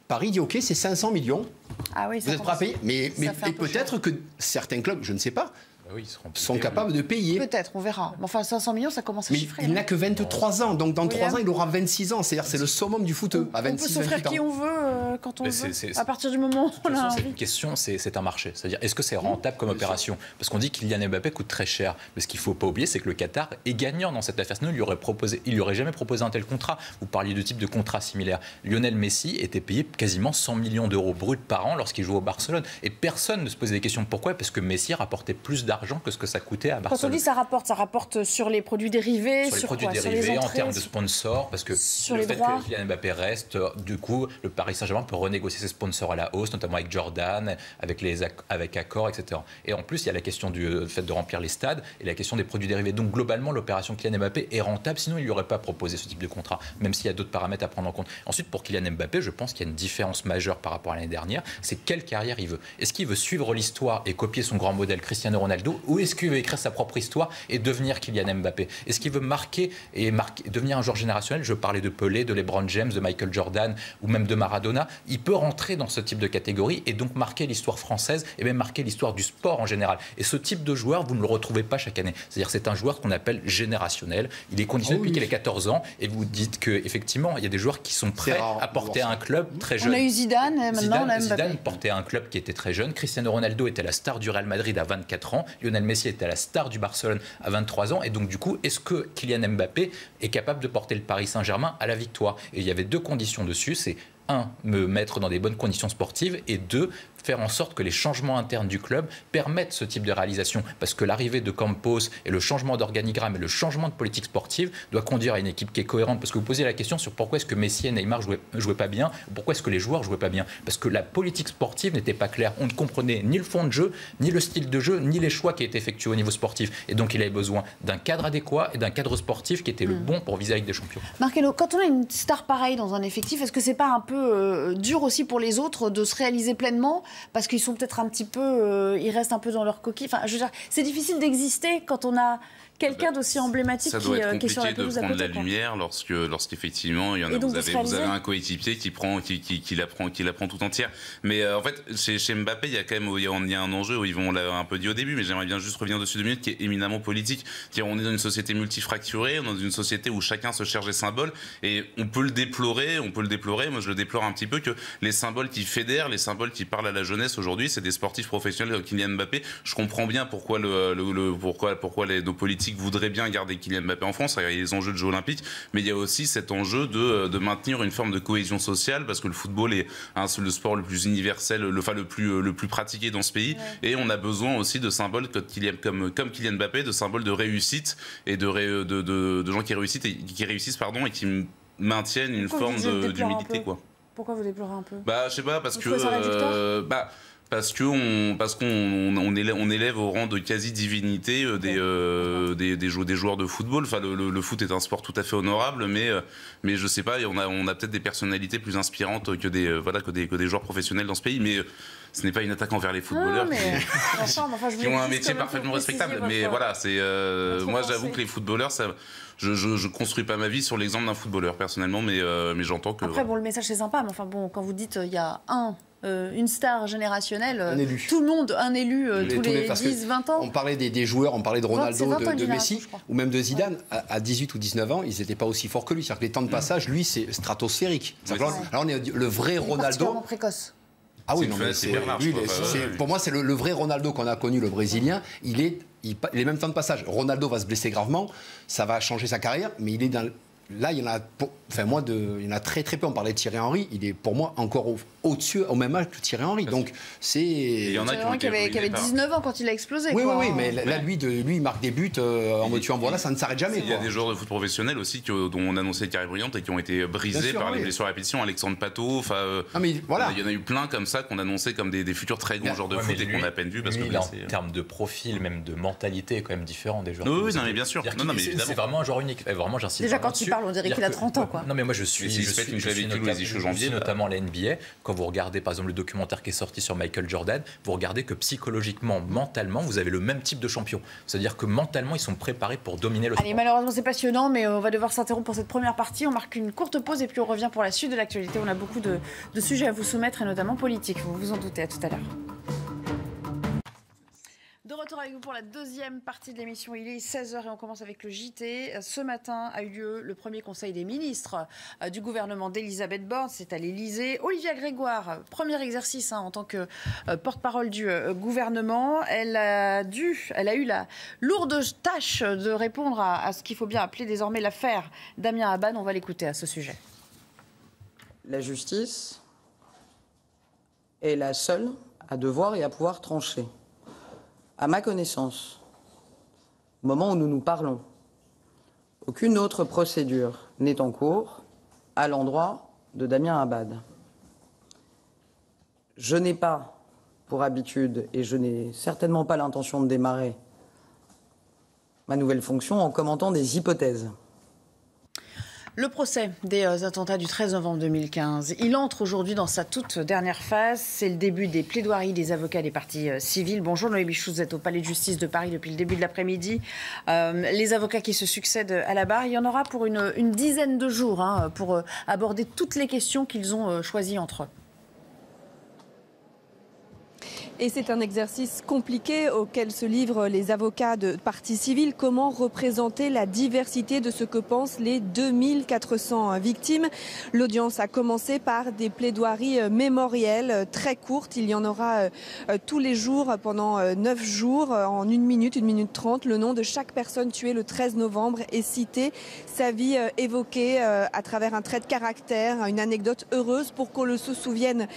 Paris dit ok, c'est 500 millions. Ah oui, vous êtes prêt à payer? Mais peut-être que certains clubs, je ne sais pas, sont capables de payer. Peut-être, on verra. Mais enfin, 500 millions, ça commence à chiffrer. Il n'a que 23 ans, donc dans 3 ans, il aura 26 ans. C'est-à-dire c'est le summum du foot à 26 ans. On peut s'offrir qui on veut, quand on veut, à partir du moment où on a envie. Cette question, c'est un marché. C'est-à-dire, est-ce que c'est rentable comme opération? Parce qu'on dit que Kylian Mbappé coûte très cher. Mais ce qu'il ne faut pas oublier, c'est que le Qatar est gagnant dans cette affaire. Sinon, il lui aurait jamais proposé un tel contrat. Vous parliez de type de contrat similaire. Lionel Messi était payé quasiment 100 millions d'euros bruts par an lorsqu'il jouait au Barcelone. Et personne ne se posait des questions. Pourquoi? Parce que Messi rapportait plus d'argent que ce que ça coûtait à Barcelone. Quand on dit ça rapporte sur les produits dérivés, sur les produits dérivés, en termes de sponsors, parce que le fait que Kylian Mbappé reste, du coup, le Paris Saint-Germain peut renégocier ses sponsors à la hausse, notamment avec Jordan, avec Accor, etc. Et en plus, il y a la question du fait de remplir les stades et la question des produits dérivés. Donc globalement, l'opération Kylian Mbappé est rentable, sinon il ne lui aurait pas proposé ce type de contrat, même s'il y a d'autres paramètres à prendre en compte. Ensuite, pour Kylian Mbappé, je pense qu'il y a une différence majeure par rapport à l'année dernière, c'est quelle carrière il veut. Est-ce qu'il veut suivre l'histoire et copier son grand modèle Cristiano Ronaldo, ou est-ce qu'il veut écrire sa propre histoire et devenir Kylian Mbappé? Est-ce qu'il veut marquer devenir un joueur générationnel? Je parlais de Pelé, de LeBron James, de Michael Jordan ou même de Maradona. Il peut rentrer dans ce type de catégorie et donc marquer l'histoire française et même marquer l'histoire du sport en général. Et ce type de joueur, vous ne le retrouvez pas chaque année. C'est-à-dire c'est un joueur qu'on appelle générationnel. Il est conditionné depuis qu'il a 14 ans et vous dites qu'effectivement, il y a des joueurs qui sont prêts à porter un club très jeune. On a eu Zidane, maintenant on a Mbappé. Zidane portait un club qui était très jeune. Cristiano Ronaldo était la star du Real Madrid à 24 ans. Lionel Messi était la star du Barcelone à 23 ans. Et donc, du coup, est-ce que Kylian Mbappé est capable de porter le Paris Saint-Germain à la victoire? Et il y avait 2 conditions dessus. C'est 1, me mettre dans des bonnes conditions sportives et 2, faire en sorte que les changements internes du club permettent ce type de réalisation. Parce que l'arrivée de Campos et le changement d'organigramme et le changement de politique sportive doit conduire à une équipe qui est cohérente. Parce que vous posez la question sur pourquoi est-ce que Messi et Neymar jouaient pas bien, pourquoi est-ce que les joueurs jouaient pas bien. Parce que la politique sportive n'était pas claire. On ne comprenait ni le fond de jeu, ni le style de jeu, ni les choix qui étaient effectués au niveau sportif. Et donc il avait besoin d'un cadre adéquat et d'un cadre sportif qui était le bon pour viser avec des champions. Marcelo, quand on a une star pareille dans un effectif, est-ce que c'est pas un peu dur aussi pour les autres de se réaliser pleinement? Parce qu'ils sont peut-être un petit peu, ils restent un peu dans leur coquille. Enfin, je veux dire, c'est difficile d'exister quand on a quelqu'un d'aussi emblématique qui est sur la pelouse à côté. Ça doit être compliqué de prendre la lumière lorsqu'effectivement, vous avez un coéquipier qui la prend tout entière. Mais en fait, chez Mbappé, il y a quand même un enjeu où on l'a un peu dit au début, mais j'aimerais bien juste revenir dessus 2 minutes, qui est éminemment politique. On est dans une société multifracturée, dans une société où chacun se cherche des symboles, et on peut le déplorer. Moi, je le déplore un petit peu, que les symboles qui fédèrent, les symboles qui parlent à la jeunesse aujourd'hui, c'est des sportifs professionnels comme Kylian Mbappé. Je comprends bien pourquoi nos politiques voudraient bien garder Kylian Mbappé en France. Il y a les enjeux de Jeux olympiques, mais il y a aussi cet enjeu de maintenir une forme de cohésion sociale, parce que le football est le sport le plus universel, le plus pratiqué dans ce pays, et on a besoin aussi de symboles comme Kylian Mbappé, de symboles de réussite et de gens qui réussissent et qui maintiennent une forme d'humilité, quoi. Pourquoi vous déplorez un peu? Je sais pas, parce qu'on élève au rang de quasi-divinité des joueurs de football. Enfin, le foot est un sport tout à fait honorable, mais je sais pas, on a peut-être des personnalités plus inspirantes que des joueurs professionnels dans ce pays, mais ce n'est pas une attaque envers les footballeurs qui ont un métier parfaitement respectable. Mais voilà, moi j'avoue que les footballeurs, je construis pas ma vie sur l'exemple d'un footballeur personnellement, mais j'entends que... Après, le message c'est sympa, mais enfin bon, quand vous dites il y a une star générationnelle, tout le monde, un élu tous les 10-20 ans. On parlait des joueurs, on parlait de Ronaldo, de Messi, ou même de Zidane. À 18 ou 19 ans, ils n'étaient pas aussi forts que lui. C'est-à-dire que les temps de passage, lui, c'est stratosphérique. Alors on est le vrai Ronaldo. Particulièrement précoce. Ah oui, non, mais pour moi, c'est le vrai Ronaldo qu'on a connu, le Brésilien. Il est même temps de passage. Ronaldo va se blesser gravement, ça va changer sa carrière, mais il est dans... Là, il y en a, il y en a très très peu. On parlait de Thierry Henry, il est pour moi encore au-dessus, au même âge que Thierry Henry. Donc c'est. Il y en a qui avait 19 ans quand il a explosé. Oui, mais là, lui, il marque des buts en motu en bois. Là, ça ne s'arrête jamais. Il y a des joueurs de foot professionnels aussi dont on annonçait carrière brillante et qui ont été brisés par les blessures à répétition. Alexandre Pato, il y en a eu plein comme ça qu'on annonçait comme des futurs très grands joueurs de foot et qu'on a à peine vu parce que en termes de profil, même de mentalité, est quand même différent des joueurs. Oui, non, mais bien sûr. C'est vraiment un joueur unique. Vraiment, j'insiste. Déjà, quand il parle, on dirait qu'il a 30 ans, quoi. Non, mais moi, je suis notamment la NBA. Quand vous regardez, par exemple, le documentaire qui est sorti sur Michael Jordan, vous regardez que psychologiquement, mentalement, vous avez le même type de champion. C'est-à-dire que mentalement, ils sont préparés pour dominer le sport. Allez, malheureusement, c'est passionnant, mais on va devoir s'interrompre pour cette première partie. On marque une courte pause et puis on revient pour la suite de l'actualité. On a beaucoup de sujets à vous soumettre, et notamment politiques. Vous vous en doutez. À tout à l'heure. De retour avec vous pour la deuxième partie de l'émission. Il est 16h et on commence avec le JT. Ce matin a eu lieu le premier conseil des ministres du gouvernement d'Elisabeth Borne. C'est à l'Élysée. Olivia Grégoire, premier exercice en tant que porte-parole du gouvernement. Elle a eu la lourde tâche de répondre à ce qu'il faut bien appeler désormais l'affaire Damien Abad. On va l'écouter à ce sujet. La justice est la seule à devoir et à pouvoir trancher. À ma connaissance, au moment où nous nous parlons, aucune autre procédure n'est en cours à l'endroit de Damien Abad. Je n'ai pas pour habitude, et je n'ai certainement pas l'intention de démarrer ma nouvelle fonction en commentant des hypothèses. Le procès des attentats du 13 novembre 2015, il entre aujourd'hui dans sa toute dernière phase. C'est le début des plaidoiries des avocats des parties civiles. Bonjour Noémie Bichouz, vous êtes au Palais de Justice de Paris depuis le début de l'après-midi. Les avocats qui se succèdent à la barre, il y en aura pour une dizaine de jours pour aborder toutes les questions qu'ils ont choisies entre eux. Et c'est un exercice compliqué auquel se livrent les avocats de partie civile. Comment représenter la diversité de ce que pensent les 2400 victimes? L'audience a commencé par des plaidoiries mémorielles très courtes. Il y en aura tous les jours pendant 9 jours. En 1 minute 30, le nom de chaque personne tuée le 13 novembre est cité. Sa vie évoquée à travers un trait de caractère, une anecdote heureuse pour qu'on se souvienne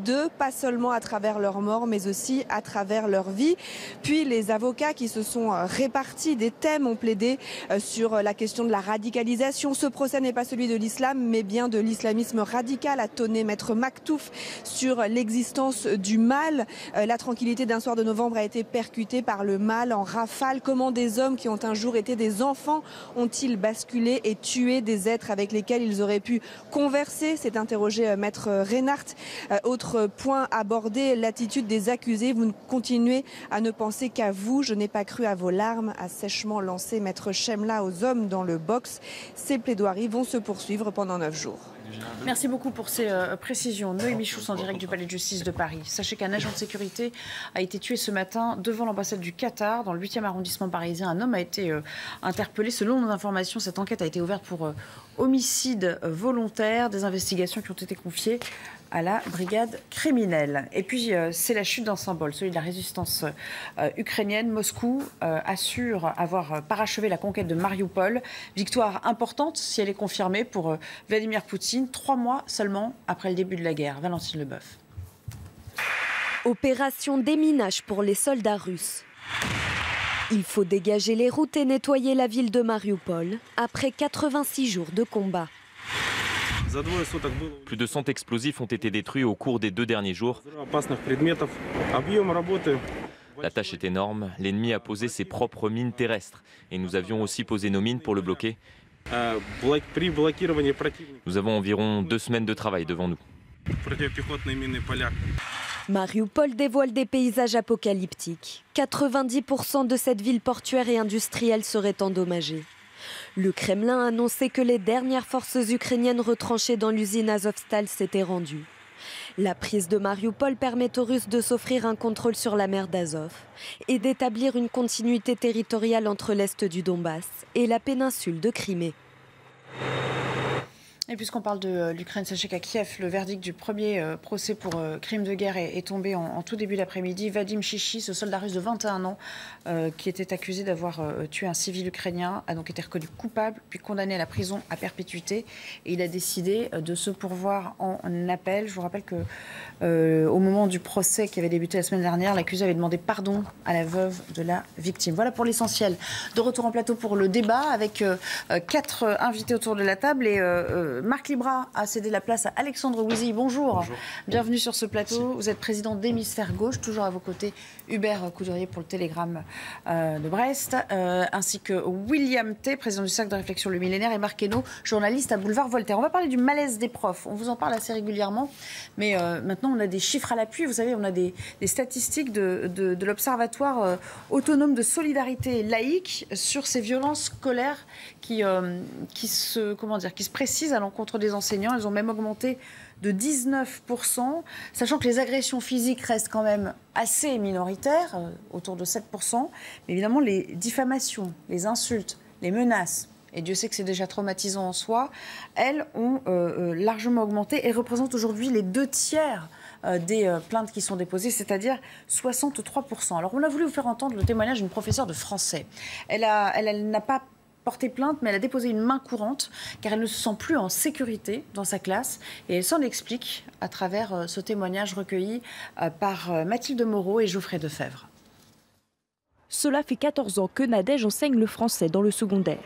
d'eux, pas seulement à travers leur mort, mais aussi à travers leur vie. Puis les avocats qui se sont répartis des thèmes ont plaidé sur la question de la radicalisation. Ce procès n'est pas celui de l'islam, mais bien de l'islamisme radical, a tonné Maître Maktouf sur l'existence du mal. La tranquillité d'un soir de novembre a été percutée par le mal en rafale. Comment des hommes qui ont un jour été des enfants ont-ils basculé et tué des êtres avec lesquels ils auraient pu converser? C'est interrogé Maître Reinhardt. Autre point abordé, l'attitude des accusés. Vous continuez à ne penser qu'à vous. Je n'ai pas cru à vos larmes, a sèchement lancé Maître Chemla aux hommes dans le box. Ces plaidoiries vont se poursuivre pendant 9 jours. Merci beaucoup pour ces précisions. Noémie Chousse en direct du Palais de Justice de Paris. Sachez qu'un agent de sécurité a été tué ce matin devant l'ambassade du Qatar, dans le 8e arrondissement parisien. Un homme a été interpellé. Selon nos informations, cette enquête a été ouverte pour homicide volontaire. Des investigations qui ont été confiées à la brigade criminelle. Et puis, c'est la chute d'un symbole, celui de la résistance ukrainienne. Moscou assure avoir parachevé la conquête de Mariupol. Victoire importante, si elle est confirmée, pour Vladimir Poutine, 3 mois seulement après le début de la guerre. Valentine Leboeuf. Opération déminage pour les soldats russes. Il faut dégager les routes et nettoyer la ville de Mariupol après 86 jours de combat. Plus de 100 explosifs ont été détruits au cours des 2 derniers jours. La tâche est énorme. L'ennemi a posé ses propres mines terrestres. Et nous avions aussi posé nos mines pour le bloquer. Nous avons environ 2 semaines de travail devant nous. Mariupol dévoile des paysages apocalyptiques. 90% de cette ville portuaire et industrielle seraient endommagée. Le Kremlin a annoncé que les dernières forces ukrainiennes retranchées dans l'usine Azovstal s'étaient rendues. La prise de Mariupol permet aux Russes de s'offrir un contrôle sur la mer d'Azov et d'établir une continuité territoriale entre l'est du Donbass et la péninsule de Crimée. Et puisqu'on parle de l'Ukraine, sachez qu'à Kiev, le verdict du premier procès pour crime de guerre est tombé en tout début d'après-midi. Vadim Chichi, ce soldat russe de 21 ans qui était accusé d'avoir tué un civil ukrainien, a donc été reconnu coupable puis condamné à la prison à perpétuité. Et il a décidé de se pourvoir en appel. Je vous rappelle que au moment du procès qui avait débuté la semaine dernière, l'accusé avait demandé pardon à la veuve de la victime. Voilà pour l'essentiel. De retour en plateau pour le débat avec 4 invités autour de la table et Marc Libra a cédé la place à Alexandre Ouizy. Bonjour. Bonjour. Bienvenue sur ce plateau. Merci. Vous êtes président d'Hémisphère Gauche, toujours à vos côtés Hubert Coudurier pour le Télégramme de Brest, ainsi que William T, président du Cercle de réflexion Le Millénaire, et Marc Hainaut, journaliste à Boulevard Voltaire. On va parler du malaise des profs. On vous en parle assez régulièrement, mais maintenant on a des chiffres à l'appui. Vous savez, on a des statistiques de l'Observatoire autonome de solidarité laïque sur ces violences scolaires qui se précisent à l'encontre des enseignants. Elles ont même augmenté de 19%, sachant que les agressions physiques restent quand même assez minoritaires, autour de 7%. Mais évidemment, les diffamations, les insultes, les menaces, et Dieu sait que c'est déjà traumatisant en soi, elles ont largement augmenté et représentent aujourd'hui les 2/3 des plaintes qui sont déposées, c'est-à-dire 63%. Alors on a voulu vous faire entendre le témoignage d'une professeure de français. Elle n'a pas porté plainte, mais elle a déposé une main courante car elle ne se sent plus en sécurité dans sa classe et elle s'en explique à travers ce témoignage recueilli par Mathilde Moreau et Geoffrey Defebvre. Cela fait 14 ans que Nadège enseigne le français dans le secondaire.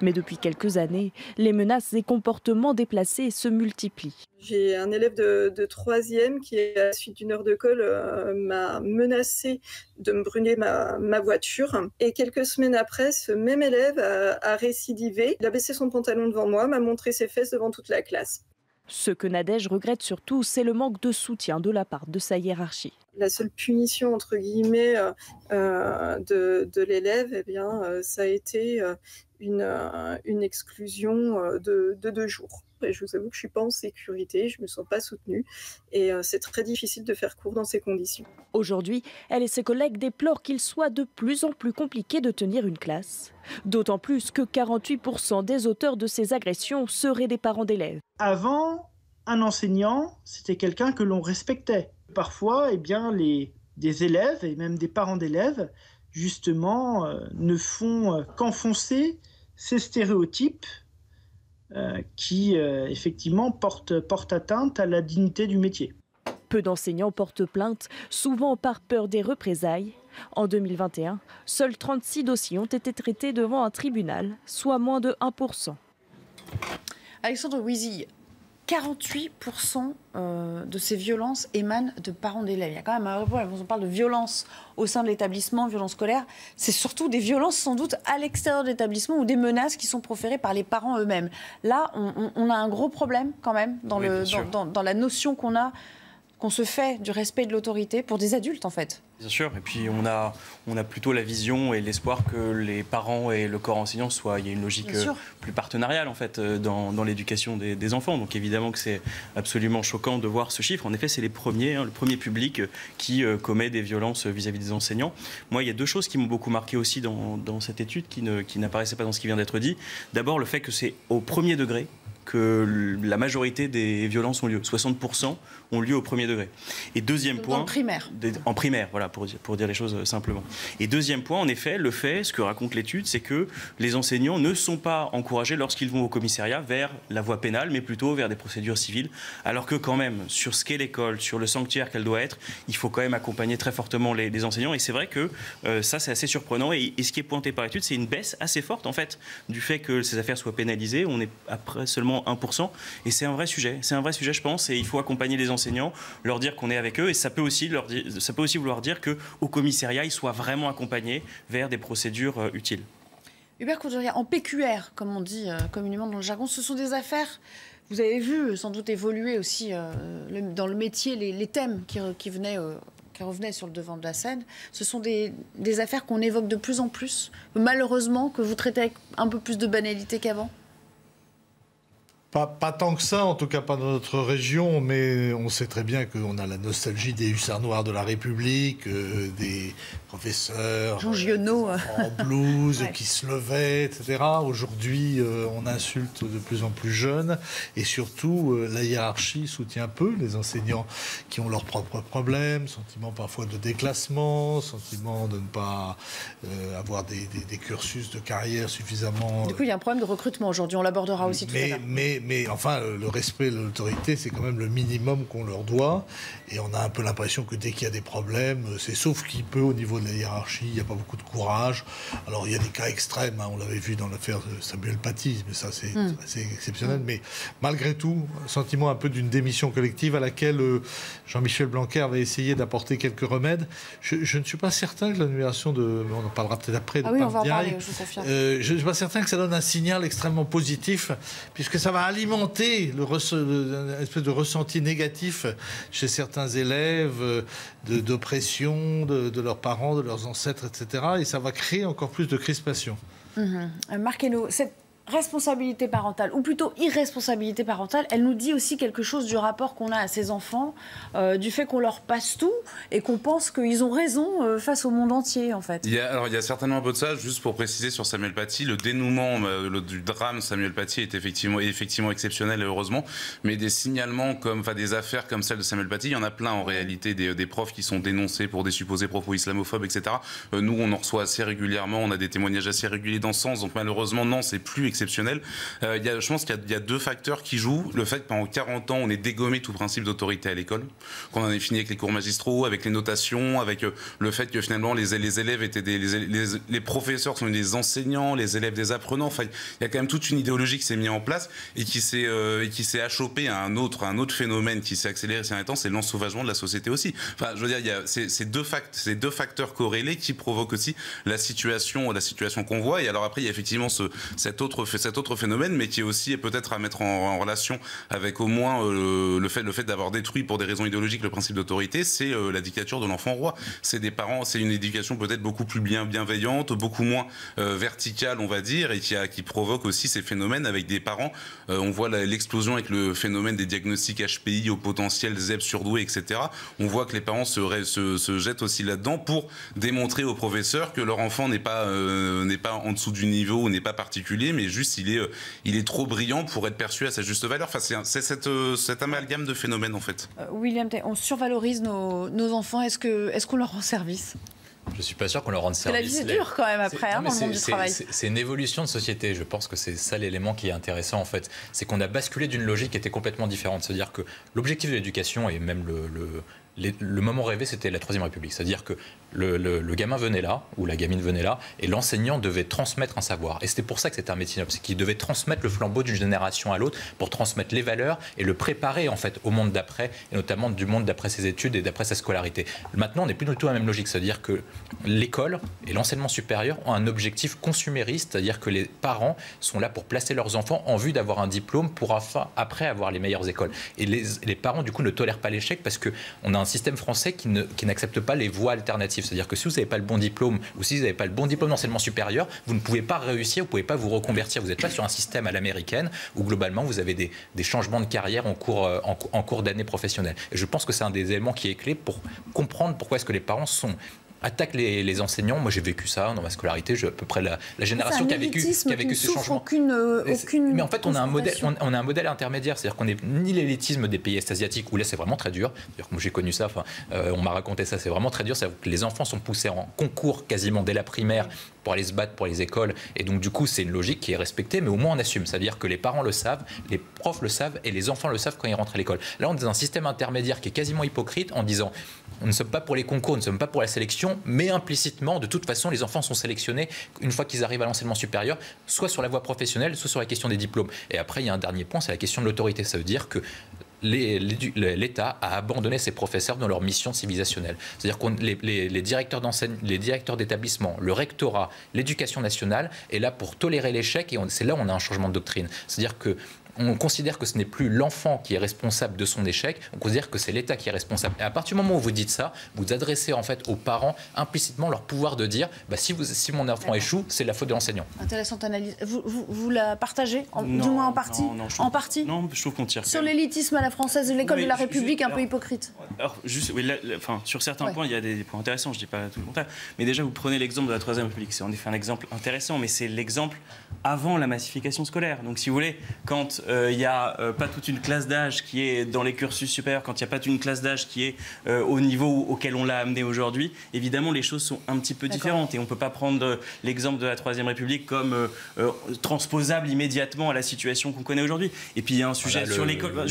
Mais depuis quelques années, les menaces et comportements déplacés se multiplient. J'ai un élève de 3e qui, à la suite d'une heure de colle, m'a menacé de me brûler ma voiture. Et quelques semaines après, ce même élève a récidivé. Il a baissé son pantalon devant moi, m'a montré ses fesses devant toute la classe. Ce que Nadège regrette surtout, c'est le manque de soutien de la part de sa hiérarchie. La seule punition, entre guillemets, de l'élève, eh bien, ça a été une exclusion de 2 jours. Et je vous avoue que je ne suis pas en sécurité, je ne me sens pas soutenue et c'est très difficile de faire cours dans ces conditions. Aujourd'hui, elle et ses collègues déplorent qu'il soit de plus en plus compliqué de tenir une classe. D'autant plus que 48% des auteurs de ces agressions seraient des parents d'élèves. Avant, un enseignant, c'était quelqu'un que l'on respectait. Parfois, eh bien, des élèves et même des parents d'élèves, justement, ne font qu'enfoncer ces stéréotypes qui, effectivement, portent atteinte à la dignité du métier. Peu d'enseignants portent plainte, souvent par peur des représailles. En 2021, seuls 36 dossiers ont été traités devant un tribunal, soit moins de 1%. Alexandre Ouizy, 48% de ces violences émanent de parents d'élèves. Il y a quand même un problème. On parle de violence au sein de l'établissement, violence scolaire. C'est surtout des violences sans doute à l'extérieur de l'établissement ou des menaces qui sont proférées par les parents eux-mêmes. Là, on a un gros problème quand même dans la notion qu'on a qu'on se fait du respect de l'autorité pour des adultes, en fait. Bien sûr, et puis on a plutôt la vision et l'espoir que les parents et le corps enseignant il y a une logique plus partenariale en fait dans l'éducation des enfants. Donc évidemment que c'est absolument choquant de voir ce chiffre. En effet, c'est le premier public qui commet des violences vis-à-vis des enseignants. Moi, il y a deux choses qui m'ont beaucoup marqué aussi dans cette étude qui n'apparaissaient pas dans ce qui vient d'être dit. D'abord, le fait que c'est au premier degré que la majorité des violences ont lieu. 60% ont lieu au premier degré. Et deuxième point... En primaire. En primaire, voilà, pour dire les choses simplement. Et deuxième point, en effet, ce que raconte l'étude, c'est que les enseignants ne sont pas encouragés lorsqu'ils vont au commissariat vers la voie pénale, mais plutôt vers des procédures civiles. Alors que quand même, sur ce qu'est l'école, sur le sanctuaire qu'elle doit être, il faut quand même accompagner très fortement les enseignants. Et c'est vrai que ça, c'est assez surprenant. Et ce qui est pointé par l'étude, c'est une baisse assez forte, en fait, du fait que ces affaires soient pénalisées. On est après seulement 1%. Et c'est un vrai sujet. C'est un vrai sujet, je pense. Et il faut accompagner les enseignants, leur dire qu'on est avec eux. Et ça peut aussi vouloir dire qu'au commissariat, ils soient vraiment accompagnés vers des procédures utiles. Hubert Courtoria, en PQR, comme on dit communément dans le jargon, ce sont des affaires... Vous avez vu sans doute évoluer aussi dans le métier les thèmes qui revenaient sur le devant de la scène. Ce sont des affaires qu'on évoque de plus en plus, malheureusement, que vous traitez avec un peu plus de banalité qu'avant. Pas tant que ça, en tout cas pas dans notre région, mais on sait très bien qu'on a la nostalgie des hussards noirs de la République, des professeurs Jean Giono en blouse qui se levaient, etc. Aujourd'hui, on insulte de plus en plus jeunes et surtout, la hiérarchie soutient peu les enseignants qui ont leurs propres problèmes, sentiment parfois de déclassement, sentiment de ne pas avoir des cursus de carrière suffisamment... Du coup, il y a un problème de recrutement aujourd'hui, on l'abordera aussi tout à l'heure. Mais enfin, le respect de l'autorité, c'est quand même le minimum qu'on leur doit. Et on a un peu l'impression que dès qu'il y a des problèmes, c'est sauf qui peut au niveau de la hiérarchie, il n'y a pas beaucoup de courage. Alors il y a des cas extrêmes, hein, on l'avait vu dans l'affaire de Samuel Paty, mais ça c'est exceptionnel. Mais malgré tout, un sentiment un peu d'une démission collective à laquelle Jean-Michel Blanquer va essayer d'apporter quelques remèdes. Je ne suis pas certain que l'annulation on en parlera peut-être après. Ah oui, on va en parler, je vous confirme. Je ne suis pas certain que ça donne un signal extrêmement positif, puisque ça va alimenter une espèce de ressenti négatif chez certains élèves, d'oppression de leurs parents, de leurs ancêtres, etc. Et ça va créer encore plus de crispation. Marc Hainaut, cette responsabilité parentale, ou plutôt irresponsabilité parentale, elle nous dit aussi quelque chose du rapport qu'on a à ces enfants, du fait qu'on leur passe tout et qu'on pense qu'ils ont raison face au monde entier, en fait. Il y a certainement un peu de ça, juste pour préciser sur Samuel Paty, le dénouement du drame Samuel Paty est effectivement exceptionnel, heureusement, mais des signalements des affaires comme celle de Samuel Paty, il y en a plein en réalité, des profs qui sont dénoncés pour des supposés propos islamophobes, etc. Nous, on en reçoit assez régulièrement, on a des témoignages assez réguliers dans ce sens, donc malheureusement, non, c'est plus exceptionnel. Je pense qu'il y a deux facteurs qui jouent. Le fait que pendant 40 ans, on ait dégommé tout principe d'autorité à l'école, qu'on en ait fini avec les cours magistraux, avec les notations, avec le fait que finalement les élèves étaient les professeurs sont des enseignants, les élèves des apprenants. Enfin, il y a quand même toute une idéologie qui s'est mise en place et qui s'est achoppée à un autre phénomène qui s'est accéléré ces derniers temps, c'est l'ensauvagement de la société aussi. Enfin, je veux dire, il y a ces deux facteurs corrélés qui provoquent aussi la situation qu'on voit. Et alors après, il y a effectivement cet autre phénomène, mais qui est aussi peut-être à mettre en relation avec au moins le fait d'avoir détruit pour des raisons idéologiques le principe d'autorité, c'est la dictature de l'enfant roi. C'est des parents, c'est une éducation peut-être beaucoup plus bienveillante, beaucoup moins verticale, on va dire, et qui provoque aussi ces phénomènes avec des parents. On voit l'explosion avec le phénomène des diagnostics HPI au potentiel ZEP surdoué, etc. On voit que les parents se jettent aussi là-dedans pour démontrer aux professeurs que leur enfant n'est pas en dessous du niveau ou n'est pas particulier, mais juste il est trop brillant pour être perçu à sa juste valeur. Enfin, c'est cet amalgame de phénomènes en fait. William Thay, on survalorise nos enfants. Est-ce qu'on leur rend service ? Je ne suis pas sûr qu'on leur rende service. La vie, c'est dur quand même après, dans le monde du travail. C'est une évolution de société. Je pense que c'est ça l'élément qui est intéressant en fait. C'est qu'on a basculé d'une logique qui était complètement différente. C'est-à-dire que l'objectif de l'éducation et même le moment rêvé, c'était la Troisième République. C'est-à-dire que le gamin venait là, ou la gamine venait là, et l'enseignant devait transmettre un savoir. Et c'était pour ça que c'était un métier noble, c'est qu'il devait transmettre le flambeau d'une génération à l'autre pour transmettre les valeurs et le préparer en fait au monde d'après, et notamment du monde d'après ses études et d'après sa scolarité. Maintenant, on n'est plus du tout à la même logique, c'est-à-dire que l'école et l'enseignement supérieur ont un objectif consumériste, c'est-à-dire que les parents sont là pour placer leurs enfants en vue d'avoir un diplôme pour après avoir les meilleures écoles. Et les parents, du coup, ne tolèrent pas l'échec parce qu'on a un système français qui n'accepte pas les voies alternatives. C'est-à-dire que si vous n'avez pas le bon diplôme ou si vous n'avez pas le bon diplôme d'enseignement supérieur, vous ne pouvez pas réussir, vous ne pouvez pas vous reconvertir. Vous n'êtes pas sur un système à l'américaine où globalement vous avez des changements de carrière en cours d'année professionnelle. Et je pense que c'est un des éléments qui est clé pour comprendre pourquoi est-ce que les parents attaquent les enseignants. Moi, j'ai vécu ça dans ma scolarité. À peu près la génération qui a vécu ce changement. Mais en fait, on a un modèle intermédiaire. C'est-à-dire qu'on n'est ni l'élitisme des pays est-asiatiques, où là, c'est vraiment très dur. Moi, j'ai connu ça. On m'a raconté ça. C'est vraiment très dur. C'est-à-dire que les enfants sont poussés en concours quasiment dès la primaire pour aller se battre pour les écoles. Et donc, du coup, c'est une logique qui est respectée, mais au moins, on assume. C'est-à-dire que les parents le savent, les profs le savent et les enfants le savent quand ils rentrent à l'école. Là, on est dans un système intermédiaire qui est quasiment hypocrite en disant on ne sommes pas pour les concours, on ne sommes pas pour la sélection, mais implicitement, de toute façon, les enfants sont sélectionnés une fois qu'ils arrivent à l'enseignement supérieur, soit sur la voie professionnelle, soit sur la question des diplômes. Et après, il y a un dernier point, c'est la question de l'autorité. Ça veut dire que l'État a abandonné ses professeurs dans leur mission civilisationnelle. C'est-à-dire que les directeurs les directeurs d'établissement, le rectorat, l'éducation nationale est là pour tolérer l'échec et c'est là où on a un changement de doctrine. C'est-à-dire que on considère que ce n'est plus l'enfant qui est responsable de son échec, on considère que c'est l'État qui est responsable. Et à partir du moment où vous dites ça, vous adressez en fait aux parents implicitement leur pouvoir de dire si mon enfant échoue, c'est la faute de l'enseignant. Intéressante analyse. Vous la partagez du moins en partie en partie Non, je trouve qu'on tire. Sur l'élitisme à la française de l'école de la République, un peu hypocrite. Alors, sur certains points, il y a des points intéressants, je ne dis pas tout le contraire. Mais déjà, vous prenez l'exemple de la Troisième République. C'est en effet un exemple intéressant, mais c'est l'exemple avant la massification scolaire. Donc, si vous voulez, quand il n'y a pas toute une classe d'âge qui est dans les cursus supérieurs, quand il n'y a pas toute une classe d'âge qui est au niveau auquel on l'a amené aujourd'hui, évidemment, les choses sont un petit peu différentes. Et on ne peut pas prendre l'exemple de la Troisième République comme transposable immédiatement à la situation qu'on connaît aujourd'hui. Et puis, il y a un sujet sur l'école.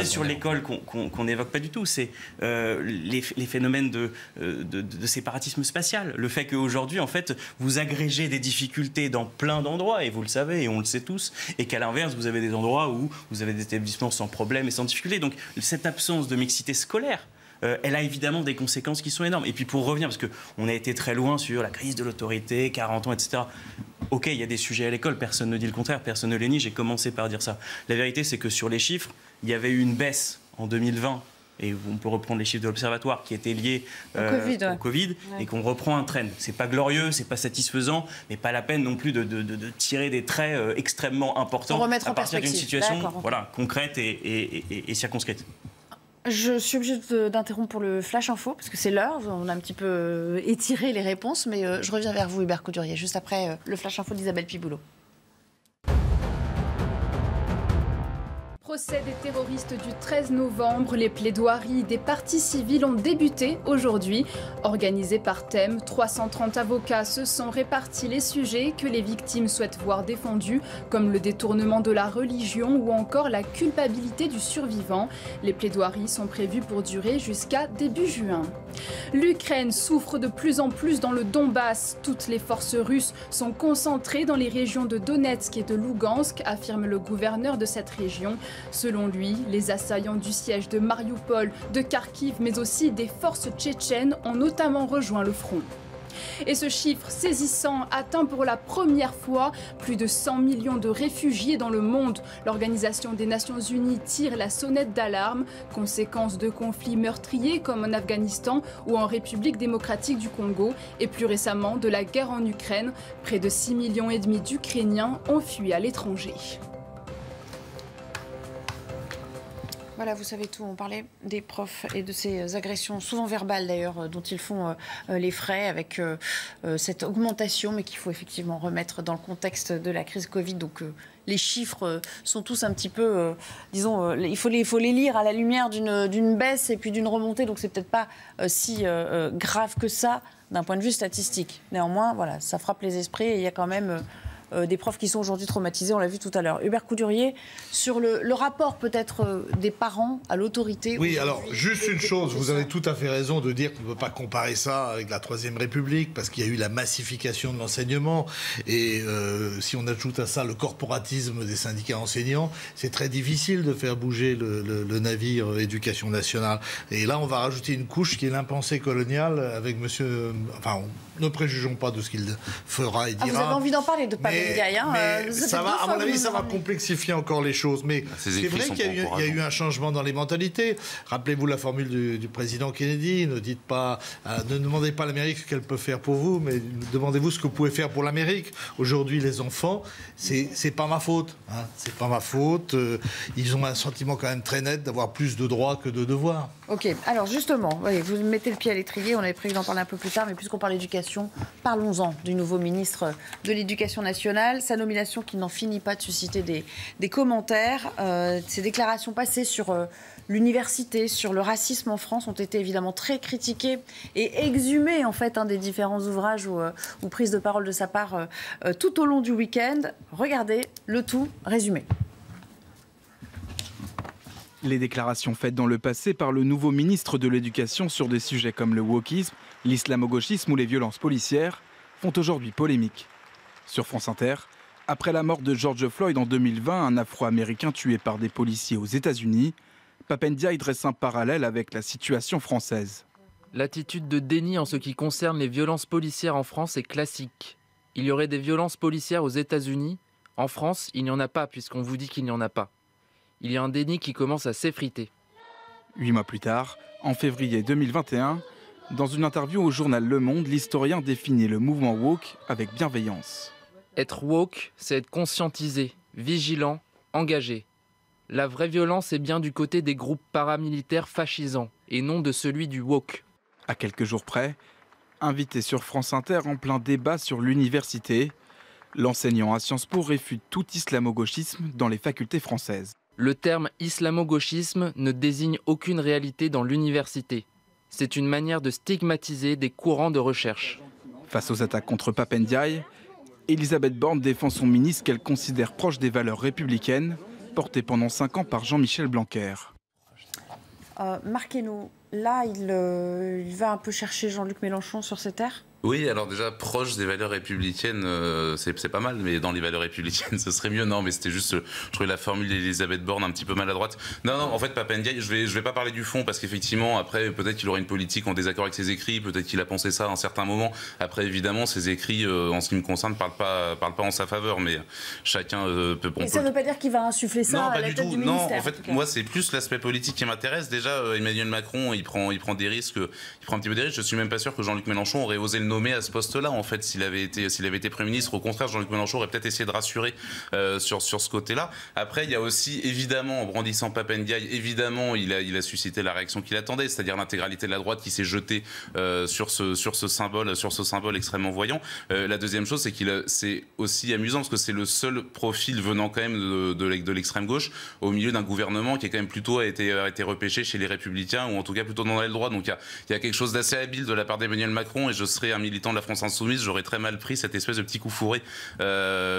Sur l'école qu'on n'évoque pas du tout, c'est les phénomènes de séparatisme spatial. Le fait qu'aujourd'hui, en fait, vous agrégez des difficultés dans plein d'endroits, et vous le savez, et on le sait tous, et qu'à l'inverse, vous avez des endroits où vous avez des établissements sans problème et sans difficulté. Donc, cette absence de mixité scolaire, elle a évidemment des conséquences qui sont énormes. Et puis pour revenir, parce qu'on a été très loin sur la crise de l'autorité, 40 ans, etc. Ok, il y a des sujets à l'école, personne ne dit le contraire, personne ne les nie, j'ai commencé par dire ça. La vérité, c'est que sur les chiffres, il y avait eu une baisse en 2020, et on peut reprendre les chiffres de l'Observatoire qui étaient liés au Covid, et qu'on reprend un trend. C'est pas glorieux, c'est pas satisfaisant, mais pas la peine non plus de tirer des traits extrêmement importants à partir d'une situation concrète et circonscrite. Je suis obligée d'interrompre pour le Flash Info, parce que c'est l'heure, on a un petit peu étiré les réponses, mais je reviens vers vous, Hubert Coudurier, juste après le Flash Info d'Isabelle Piboulot. Procès des terroristes du 13 novembre, les plaidoiries des parties civiles ont débuté aujourd'hui. Organisées par thème, 330 avocats se sont répartis les sujets que les victimes souhaitent voir défendus, comme le détournement de la religion ou encore la culpabilité du survivant. Les plaidoiries sont prévues pour durer jusqu'à début juin. L'Ukraine souffre de plus en plus dans le Donbass. Toutes les forces russes sont concentrées dans les régions de Donetsk et de Lougansk, affirme le gouverneur de cette région. Selon lui, les assaillants du siège de Marioupol, de Kharkiv, mais aussi des forces tchétchènes ont notamment rejoint le front. Et ce chiffre saisissant atteint pour la première fois plus de 100 millions de réfugiés dans le monde. L'Organisation des Nations Unies tire la sonnette d'alarme, conséquence de conflits meurtriers comme en Afghanistan ou en République démocratique du Congo et plus récemment de la guerre en Ukraine. Près de 6,5 millions d'Ukrainiens ont fui à l'étranger. Voilà, vous savez tout. On parlait des profs et de ces agressions, souvent verbales d'ailleurs, dont ils font les frais avec cette augmentation, mais qu'il faut effectivement remettre dans le contexte de la crise Covid. Donc les chiffres sont tous un petit peu, disons, il faut les lire à la lumière d'une baisse et puis d'une remontée. Donc c'est peut-être pas si grave que ça d'un point de vue statistique. Néanmoins, voilà, ça frappe les esprits et il y a quand même des profs qui sont aujourd'hui traumatisés, on l'a vu tout à l'heure. Hubert Coudurier, sur le rapport peut-être des parents à l'autorité. Oui, alors juste une chose, vous avez tout à fait raison de dire qu'on ne peut pas comparer ça avec la Troisième République, parce qu'il y a eu la massification de l'enseignement, et si on ajoute à ça le corporatisme des syndicats enseignants, c'est très difficile de faire bouger le navire éducation nationale. Et là, on va rajouter une couche qui est l'impensé colonial avec monsieur... Enfin, ne préjugeons pas de ce qu'il fera et dira. Vous avez envie d'en parler de Pape Ndiaye, hein, ça va, à mon avis, ça va complexifier encore les choses. Mais c'est vrai qu'il y a eu un changement dans les mentalités. Rappelez-vous la formule du président Kennedy, ne demandez pas à l'Amérique ce qu'elle peut faire pour vous, mais demandez-vous ce que vous pouvez faire pour l'Amérique. Aujourd'hui, les enfants, c'est pas ma faute. Hein, c'est pas ma faute. Ils ont un sentiment quand même très net d'avoir plus de droits que de devoirs. Ok, alors justement, oui, vous mettez le pied à l'étrier, on avait prévu d'en parler un peu plus tard, mais puisqu'on parle d'éducation, parlons-en du nouveau ministre de l'Éducation nationale. Sa nomination qui n'en finit pas de susciter des commentaires. Ses déclarations passées sur l'université, sur le racisme en France ont été évidemment très critiquées et exhumées en fait des différents ouvrages ou prises de parole de sa part tout au long du week-end. Regardez le tout résumé. Les déclarations faites dans le passé par le nouveau ministre de l'Éducation sur des sujets comme le wokisme, l'islamo-gauchisme ou les violences policières font aujourd'hui polémique. Sur France Inter, après la mort de George Floyd en 2020, un Afro-Américain tué par des policiers aux États-Unis, Pape Ndiaye dresse un parallèle avec la situation française. L'attitude de déni en ce qui concerne les violences policières en France est classique. Il y aurait des violences policières aux États-Unis. En France, il n'y en a pas puisqu'on vous dit qu'il n'y en a pas. Il y a un déni qui commence à s'effriter. 8 mois plus tard, en février 2021, dans une interview au journal Le Monde, l'historien définit le mouvement woke avec bienveillance. Être woke, c'est être conscientisé, vigilant, engagé. La vraie violence est bien du côté des groupes paramilitaires fascisants et non de celui du woke. À quelques jours près, invité sur France Inter en plein débat sur l'université, l'enseignant à Sciences Po réfute tout islamo-gauchisme dans les facultés françaises. Le terme islamo-gauchisme ne désigne aucune réalité dans l'université. C'est une manière de stigmatiser des courants de recherche. Face aux attaques contre Pape Ndiaye, Elisabeth Borne défend son ministre qu'elle considère proche des valeurs républicaines, portées pendant 5 ans par Jean-Michel Blanquer. Marc Hainaut, là, il va un peu chercher Jean-Luc Mélenchon sur ses terres. Oui, alors déjà, proche des valeurs républicaines, c'est pas mal, mais dans les valeurs républicaines, ce serait mieux. Non, mais c'était juste, je trouvais la formule d'Elisabeth Borne un petit peu maladroite. Non, en fait, Pape Ndiaye, je vais pas parler du fond, parce qu'effectivement, après, peut-être qu'il aurait une politique en désaccord avec ses écrits, peut-être qu'il a pensé ça à un certain moment. Après, évidemment, ses écrits, en ce qui me concerne, parlent pas en sa faveur, mais chacun peut... Et ça ne veut pas dire qu'il va insuffler ça à la tête du ministère. Non, en fait, moi, c'est plus l'aspect politique qui m'intéresse. Déjà, Emmanuel Macron, il prend des risques, il prend un petit peu des risques. Je suis même pas sûr que Jean-Luc Mélenchon aurait osé le nommer à ce poste-là, en fait, s'il avait été Premier ministre. Au contraire, Jean-Luc Mélenchon aurait peut-être essayé de rassurer sur ce côté-là. Après, il y a aussi, évidemment, en brandissant Pape Ndiaye, évidemment, il a suscité la réaction qu'il attendait, c'est-à-dire l'intégralité de la droite qui s'est jetée sur ce symbole extrêmement voyant. La deuxième chose, c'est c'est aussi amusant parce que c'est le seul profil venant quand même de l'extrême gauche au milieu d'un gouvernement qui est quand même plutôt a été repêché chez les Républicains, ou en tout cas plutôt dans l'aile droite. Donc il y a quelque chose d'assez habile de la part d'Emmanuel Macron, et je serais un militant de la France Insoumise, j'aurais très mal pris cette espèce de petit coup fourré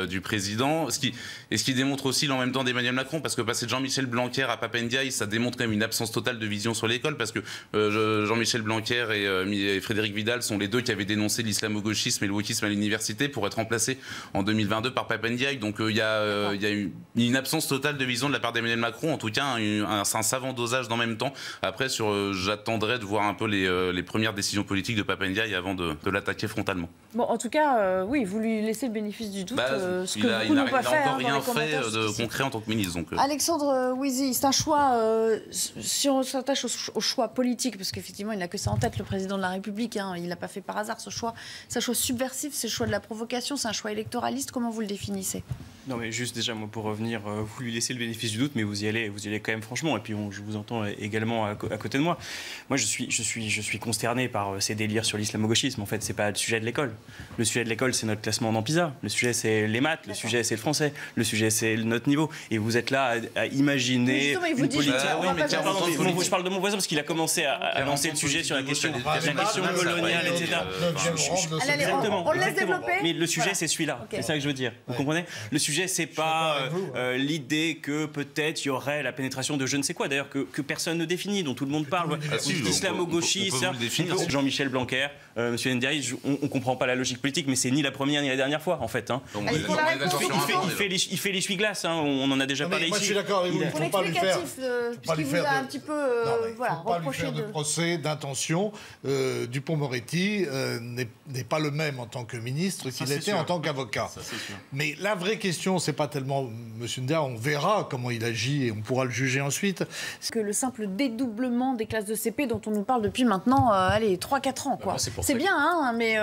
du président. Ce qui démontre aussi en même temps d'Emmanuel Macron, parce que passer de Jean-Michel Blanquer à Pape Ndiaye, ça démontre quand même une absence totale de vision sur l'école, parce que Jean-Michel Blanquer et Frédérique Vidal sont les deux qui avaient dénoncé l'islamo-gauchisme et le wokisme à l'université pour être remplacés en 2022 par Pape Ndiaye. Donc il y a une absence totale de vision de la part d'Emmanuel Macron, en tout cas un savant dosage dans le même temps. Après, j'attendrai de voir un peu les premières décisions politiques de Pape Ndiaye avant de l'attaquer frontalement. Bon, en tout cas, oui, vous lui laissez le bénéfice du doute, ce que beaucoup n'ont pas fait. Il n'a encore rien fait de concret en tant que ministre. Donc, Alexandre Wizy, c'est un choix, si on s'attache au choix politique, parce qu'effectivement, il n'a que ça en tête, le président de la République, il ne l'a pas fait par hasard, ce choix. C'est un choix subversif, c'est le choix de la provocation, c'est un choix électoraliste, comment vous le définissez ? Non mais juste déjà moi pour revenir, vous lui laissez le bénéfice du doute, mais vous y allez quand même franchement. Et puis je vous entends également à côté de moi. Moi je suis consterné par ces délires sur l'islamo-gauchisme. En fait c'est pas le sujet de l'école. Le sujet de l'école c'est notre classement dans PISA. Le sujet c'est les maths. Le sujet c'est le français. Le sujet c'est notre niveau. Et vous êtes là à imaginer une politique. Je parle de mon voisin parce qu'il a commencé à lancer le sujet sur la question coloniale, etc. On le laisse développer. Mais le sujet c'est celui-là. C'est ça que je veux dire. Vous comprenez? Le sujet c'est pas l'idée que peut-être il y aurait la pénétration de je ne sais quoi, d'ailleurs que personne ne définit, dont tout le monde parle, islamo-gauchiste, Jean-Michel Blanquer, Monsieur Ndiaye, on comprend pas la logique politique, mais c'est ni la première ni la dernière fois en fait. Il fait l'essuie-glace, on en a déjà parlé ici. Moi je suis d'accord avec vous, il ne faut pas lui faire. Parce qu'il vous a un petit peu reproché de procès d'intention. Dupond-Moretti n'est pas le même en tant que ministre qu'il était en tant qu'avocat. Mais la vraie question, c'est pas tellement M. Ndiaye, on verra comment il agit et on pourra le juger ensuite. Que le simple dédoublement des classes de CP dont on nous parle depuis maintenant 3-4 ans. C'est bien, hein, mais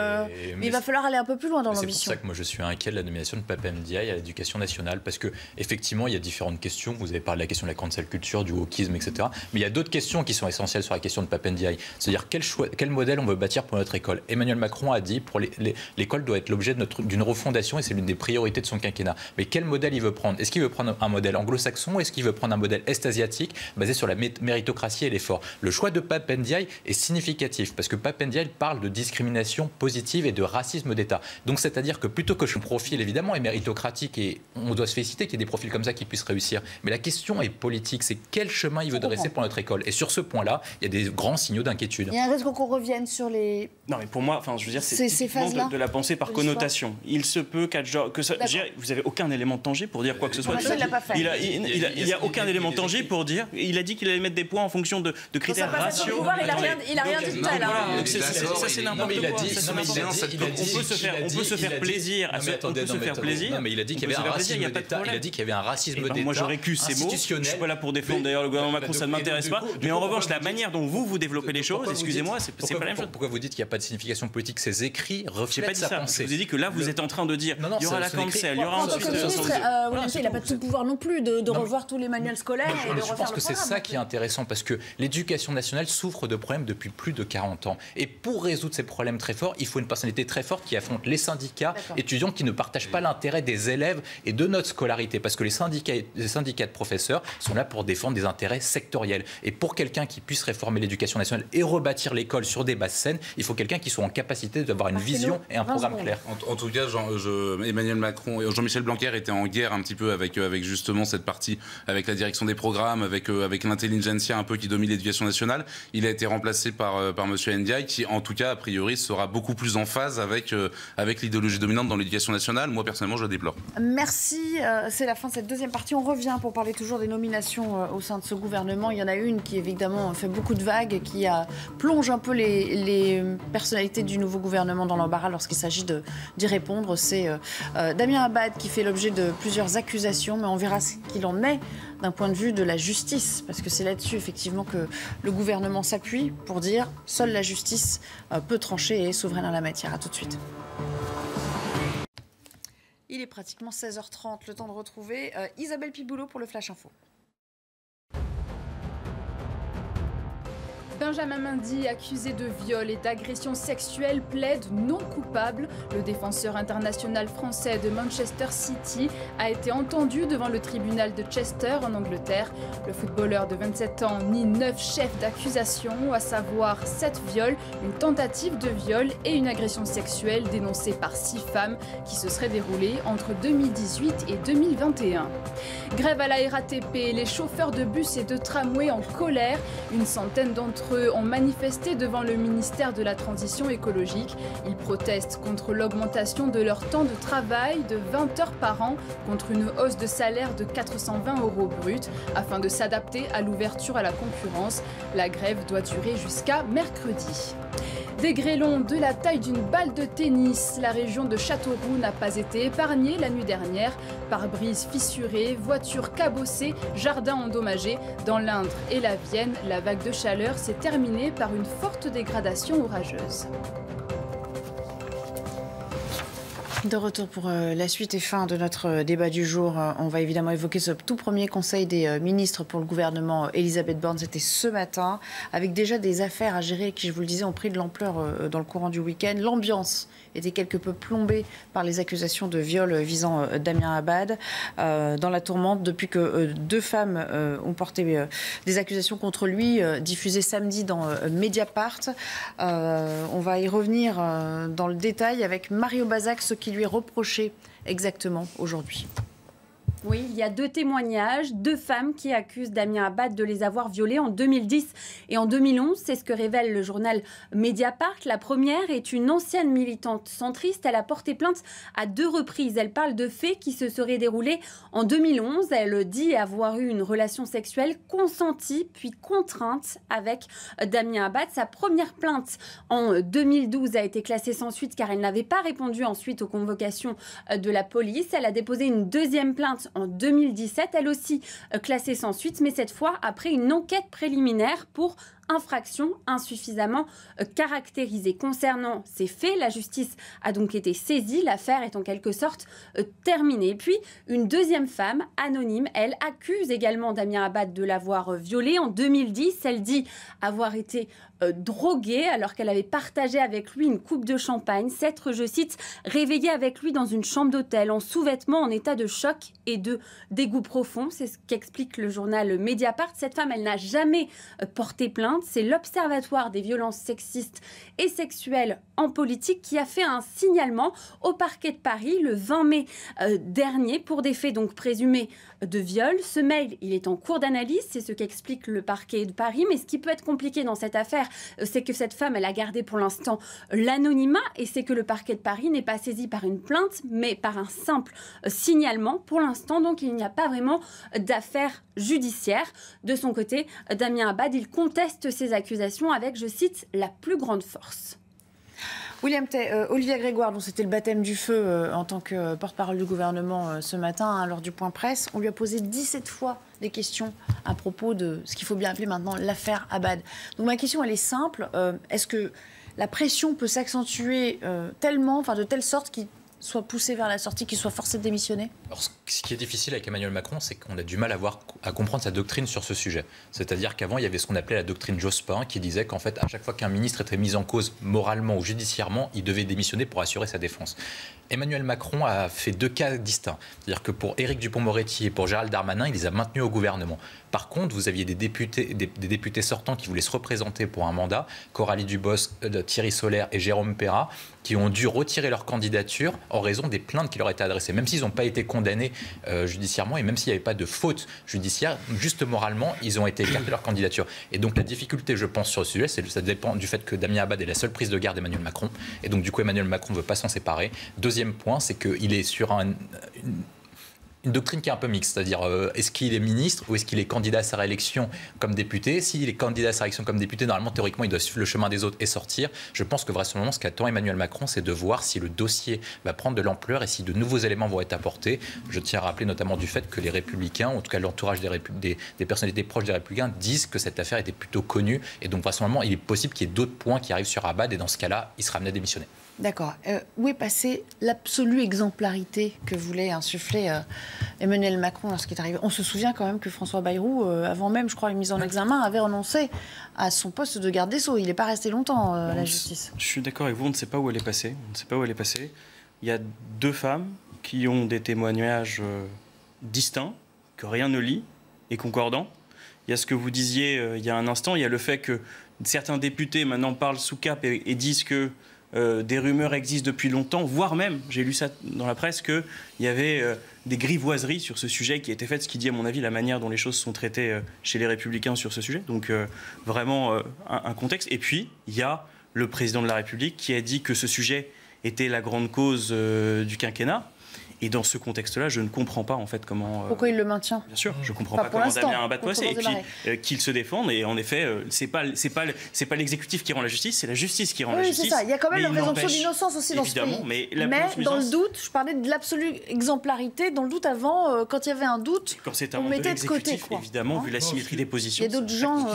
il va falloir aller un peu plus loin dans l'ambition. C'est pour ça que moi je suis inquiet de la nomination de Pape Ndiaye à l'éducation nationale, parce qu'effectivement il y a différentes questions. Vous avez parlé de la question de la cancel culture, du wokisme, etc. Mais il y a d'autres questions qui sont essentielles sur la question de Pape Ndiaye. C'est-à-dire quel modèle on veut bâtir pour notre école. Emmanuel Macron a dit pour l'école doit être l'objet d'une refondation et c'est l'une des priorités de son quinquennat. Mais quel modèle il veut prendre? Est-ce qu'il veut prendre un modèle anglo-saxon ou est-ce qu'il veut prendre un modèle est-asiatique basé sur la méritocratie et l'effort? Le choix de Pape Ndiaye est significatif parce que Pape Ndiaye parle de discrimination positive et de racisme d'État. Donc c'est-à-dire que plutôt que son profil évidemment est méritocratique et on doit se féliciter qu'il y ait des profils comme ça qui puissent réussir, mais la question est politique, c'est quel chemin il veut dresser pour notre école. Et sur ce point-là, il y a des grands signaux d'inquiétude. Il y a un risque qu'on revienne sur les... Non mais pour moi, je veux dire, c'est typiquement de la pensée par connotation. Il se peut vous avez aucun élément tangible pour dire quoi que ce soit. Il n'y a aucun élément tangible pour dire. Il a dit qu'il allait mettre des points en fonction de critères raciaux. Il a rien dit tout à l'heure. Ça c'est n'importe quoi. On peut se faire plaisir. Non mais il a dit qu'il y avait un racisme d'État. Il a dit qu'il y avait un racisme d'État. Moi j'aurais récuse ces mots. Je ne suis pas là pour défendre d'ailleurs le gouvernement Macron, ça ne m'intéresse pas. Mais en revanche, la manière dont vous développez les choses, excusez-moi, c'est pas la même chose. Pourquoi vous dites qu'il n'y a pas de signification politique? Ces écrits reflètent sa pensée. Je vous ai dit que là vous êtes en train de dire il y aura la cancel, il y aura en tant que ministre, il n'a pas tout pouvoir non plus de revoir tous les manuels scolaires et de refaire le programme. Je pense que c'est ça qui est intéressant parce que l'éducation nationale souffre de problèmes depuis plus de 40 ans. Et pour résoudre ces problèmes très forts, il faut une personnalité très forte qui affronte les syndicats étudiants qui ne partagent pas l'intérêt des élèves et de notre scolarité. Parce que les syndicats de professeurs sont là pour défendre des intérêts sectoriels. Et pour quelqu'un qui puisse réformer l'éducation nationale et rebâtir l'école sur des bases saines, il faut quelqu'un qui soit en capacité d'avoir une vision et un programme clair. En tout cas, Emmanuel Macron et Jean-Michel Blanquer étaient en guerre un petit peu avec justement cette partie, avec la direction des programmes, avec l'intelligentsia un peu qui domine l'éducation nationale. Il a été remplacé par Monsieur Ndiaye qui, en tout cas, a priori, sera beaucoup plus en phase avec l'idéologie dominante dans l'éducation nationale. Moi, personnellement, je le déplore. Merci. C'est la fin de cette deuxième partie. On revient pour parler toujours des nominations au sein de ce gouvernement. Il y en a une qui, évidemment, fait beaucoup de vagues, qui plonge un peu les personnalités du nouveau gouvernement dans l'embarras lorsqu'il s'agit d'y répondre. C'est Damien Abad qui fait l'objet de plusieurs accusations, mais on verra ce qu'il en est d'un point de vue de la justice, parce que c'est là-dessus, effectivement, que le gouvernement s'appuie pour dire seule la justice peut trancher et est souveraine en la matière. À tout de suite. Il est pratiquement 16h30, le temps de retrouver Isabelle Piboulot pour le Flash Info. Benjamin Mendy, accusé de viol et d'agression sexuelle, plaide non coupable. Le défenseur international français de Manchester City a été entendu devant le tribunal de Chester en Angleterre. Le footballeur de 27 ans nie 9 chefs d'accusation, à savoir 7 viols, une tentative de viol et une agression sexuelle dénoncée par 6 femmes qui se seraient déroulées entre 2018 et 2021. Grève à la RATP, les chauffeurs de bus et de tramway en colère. Une centaine d'entre eux ont manifesté devant le ministère de la Transition écologique. Ils protestent contre l'augmentation de leur temps de travail de 20 heures par an, contre une hausse de salaire de 420 € brut, afin de s'adapter à l'ouverture à la concurrence. La grève doit durer jusqu'à mercredi. Des grêlons de la taille d'une balle de tennis. La région de Châteauroux n'a pas été épargnée la nuit dernière. Pare-brise fissurés, voitures cabossées, jardins endommagés. Dans l'Indre et la Vienne, la vague de chaleur s'est terminée par une forte dégradation orageuse. De retour pour la suite et fin de notre débat du jour. On va évidemment évoquer ce tout premier conseil des ministres pour le gouvernement Elisabeth Borne. C'était ce matin, avec déjà des affaires à gérer qui, je vous le disais, ont pris de l'ampleur dans le courant du week-end. L'ambiance était quelque peu plombée par les accusations de viol visant Damien Abad. Dans la tourmente, depuis que deux femmes ont porté des accusations contre lui, diffusées samedi dans Mediapart. On va y revenir dans le détail avec Mario Bazac, ce qui lui est reproché exactement aujourd'hui. Oui, il y a 2 témoignages, 2 femmes qui accusent Damien Abad de les avoir violées en 2010 et en 2011. C'est ce que révèle le journal Mediapart. La première est une ancienne militante centriste. Elle a porté plainte à 2 reprises. Elle parle de faits qui se seraient déroulés en 2011. Elle dit avoir eu une relation sexuelle consentie puis contrainte avec Damien Abad. Sa première plainte en 2012 a été classée sans suite car elle n'avait pas répondu ensuite aux convocations de la police. Elle a déposé une deuxième plainte en 2017, elle aussi classée sans suite, mais cette fois après une enquête préliminaire pour infraction insuffisamment caractérisée. Concernant ces faits, la justice a donc été saisie. L'affaire est en quelque sorte terminée. Puis, une deuxième femme, anonyme, elle accuse également Damien Abad de l'avoir violée. En 2010, elle dit avoir été droguée alors qu'elle avait partagé avec lui une coupe de champagne, s'être, je cite, réveillée avec lui dans une chambre d'hôtel en sous-vêtements, en état de choc et de dégoût profond. C'est ce qu'explique le journal Mediapart. Cette femme, elle n'a jamais porté plainte. C'est l'Observatoire des violences sexistes et sexuelles en politique qui a fait un signalement au parquet de Paris le 20 mai dernier pour des faits donc présumés de viol. Ce mail, il est en cours d'analyse, c'est ce qu'explique le parquet de Paris. Mais ce qui peut être compliqué dans cette affaire, c'est que cette femme, elle a gardé pour l'instant l'anonymat et c'est que le parquet de Paris n'est pas saisi par une plainte, mais par un simple signalement. Pour l'instant, donc, il n'y a pas vraiment d'affaire judiciaire. De son côté, Damien Abad, il conteste ces accusations avec, je cite, la plus grande force. William Tay, Olivia Grégoire, dont c'était le baptême du feu en tant que porte-parole du gouvernement ce matin, lors du point presse, on lui a posé 17 fois des questions à propos de ce qu'il faut bien appeler maintenant l'affaire Abad. Donc ma question, elle est simple. Est-ce que la pression peut s'accentuer tellement, de telle sorte qu'il soit poussé vers la sortie, qu'il soit forcé de démissionner? Alors, ce qui est difficile avec Emmanuel Macron, c'est qu'on a du mal à comprendre sa doctrine sur ce sujet. C'est-à-dire qu'avant, il y avait ce qu'on appelait la doctrine Jospin, qui disait qu'en fait, à chaque fois qu'un ministre était mis en cause moralement ou judiciairement, il devait démissionner pour assurer sa défense. Emmanuel Macron a fait 2 cas distincts. C'est-à-dire que pour Éric Dupond-Moretti et pour Gérald Darmanin, il les a maintenus au gouvernement. Par contre, vous aviez des députés sortants qui voulaient se représenter pour un mandat, Coralie Dubos, Thierry Solère et Jérôme Perra, qui ont dû retirer leur candidature en raison des plaintes qui leur étaient adressées. Même s'ils n'ont pas été condamnés judiciairement et même s'il n'y avait pas de faute judiciaire, juste moralement, ils ont été écartés de leur candidature. Et donc la difficulté, je pense, sur le sujet, ça dépend du fait que Damien Abad est la seule prise de garde d'Emmanuel Macron. Et donc du coup, Emmanuel Macron ne veut pas s'en séparer. Deuxième point, c'est qu'il est sur une doctrine qui est un peu mixte, c'est-à-dire est-ce qu'il est ministre ou est-ce qu'il est candidat à sa réélection comme député? S'il est candidat à sa réélection comme député, normalement, théoriquement, il doit suivre le chemin des autres et sortir. Je pense que vraisemblablement, ce qu'attend Emmanuel Macron, c'est de voir si le dossier va prendre de l'ampleur et si de nouveaux éléments vont être apportés. Je tiens à rappeler notamment du fait que les Républicains, en tout cas l'entourage des personnalités proches des Républicains, disent que cette affaire était plutôt connue. Et donc, vraisemblablement, il est possible qu'il y ait d'autres points qui arrivent sur Abad et dans ce cas-là, il sera amené à démissionner. D'accord. Où est passée l'absolue exemplarité que voulait insuffler Emmanuel Macron lorsqu'il est arrivé? On se souvient quand même que François Bayrou, avant même, je crois, une mise en examen, avait renoncé à son poste de garde des Sceaux. Il n'est pas resté longtemps à la justice. Je suis d'accord avec vous, on ne sait pas où elle est passée. On ne sait pas où elle est passée. Il y a 2 femmes qui ont des témoignages distincts, que rien ne lie, et concordants. Il y a ce que vous disiez il y a un instant, il y a le fait que certains députés maintenant parlent sous cap et disent que des rumeurs existent depuis longtemps, voire même, j'ai lu ça dans la presse, qu'il y avait des grivoiseries sur ce sujet qui étaient faites, ce qui dit à mon avis la manière dont les choses sont traitées chez les Républicains sur ce sujet. Donc vraiment un contexte. Et puis, il y a le président de la République qui a dit que ce sujet était la grande cause du quinquennat. Et dans ce contexte-là, je ne comprends pas en fait comment. Pourquoi il le maintient? Bien sûr, je ne comprends pas comment Damien Abad peut passer. Et puis qu'il se défende. Et en effet, c'est pas l'exécutif qui rend la justice, c'est la justice qui rend la justice. Oui, c'est ça. Il y a quand même la présomption d'innocence aussi dans ce pays. Mais dans le doute, je parlais de l'absolue exemplarité. Dans le doute, avant, quand il y avait un doute, on mettait de côté. Évidemment, vu la symétrie des positions. Il y a d'autres gens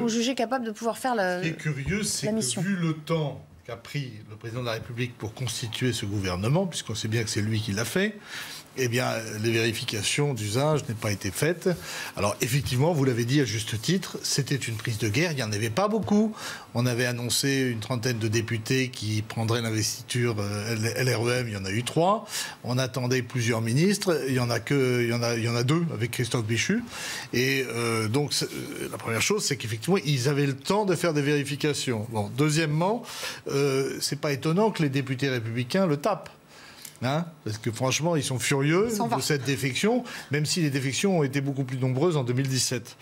ont jugé capables de pouvoir faire la mission. Ce qui est curieux, c'est que vu le temps qu'a pris le président de la République pour constituer ce gouvernement, puisqu'on sait bien que c'est lui qui l'a fait, eh bien, les vérifications d'usage n'ont pas été faites. Alors, effectivement, vous l'avez dit à juste titre, c'était une prise de guerre. Il n'y en avait pas beaucoup. On avait annoncé une trentaine de députés qui prendraient l'investiture LREM. Il y en a eu 3. On attendait plusieurs ministres. Il y en a 2 avec Christophe Béchu. Et donc, la première chose, c'est qu'effectivement, ils avaient le temps de faire des vérifications. Bon, deuxièmement, c'est pas étonnant que les députés républicains le tapent. Hein, parce que franchement, ils sont furieux de cette défection, même si les défections ont été beaucoup plus nombreuses en 2017.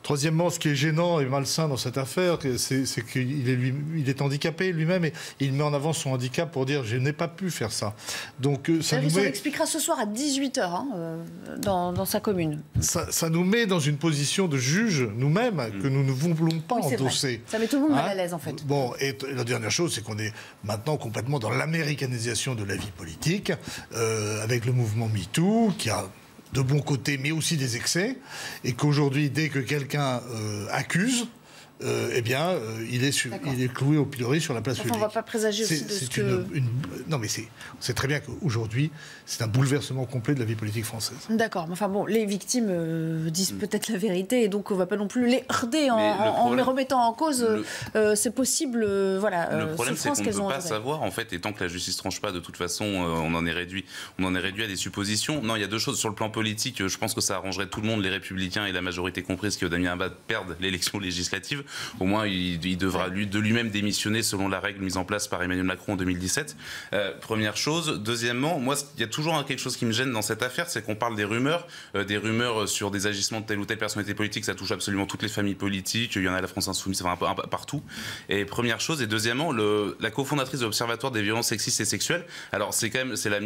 Troisièmement, ce qui est gênant et malsain dans cette affaire, c'est qu'il est handicapé lui-même et il met en avant son handicap pour dire « je n'ai pas pu faire ça ». Donc ça nous met... expliquera ce soir à 18h dans sa commune. Ça nous met dans une position de juge nous-mêmes que nous ne voulons pas endosser. Vrai. Ça met tout le monde mal à l'aise en fait. Bon, et la dernière chose, c'est qu'on est maintenant complètement dans l'américanisation de la vie politique. Avec le mouvement MeToo, qui a de bons côtés, mais aussi des excès, et qu'aujourd'hui, dès que quelqu'un accuse, eh bien, il est cloué au pilori sur la place publique. On ne va pas présager aussi de ce que... Non, mais c'est très bien qu'aujourd'hui, c'est un bouleversement complet de la vie politique française. D'accord, mais enfin bon, les victimes disent peut-être la vérité, et donc on ne va pas non plus les herder en les remettant en cause. C'est possible, voilà. Le problème, c'est qu'on ne peut pas savoir, en fait, et tant que la justice ne tranche pas, de toute façon, on en est réduit à des suppositions. Non, il y a deux choses. Sur le plan politique, je pense que ça arrangerait tout le monde, les Républicains et la majorité comprise, que Damien Abad perde l'élection législative. Au moins, il devra de lui-même démissionner selon la règle mise en place par Emmanuel Macron en 2017. Première chose. Deuxièmement, moi, il y a toujours quelque chose qui me gêne dans cette affaire, c'est qu'on parle des rumeurs sur des agissements de telle ou telle personnalité politique. Ça touche absolument toutes les familles politiques. Il y en a à la France Insoumise, un peu partout. Et première chose. Et deuxièmement, la cofondatrice de l'Observatoire des violences sexistes et sexuelles. Alors, c'est la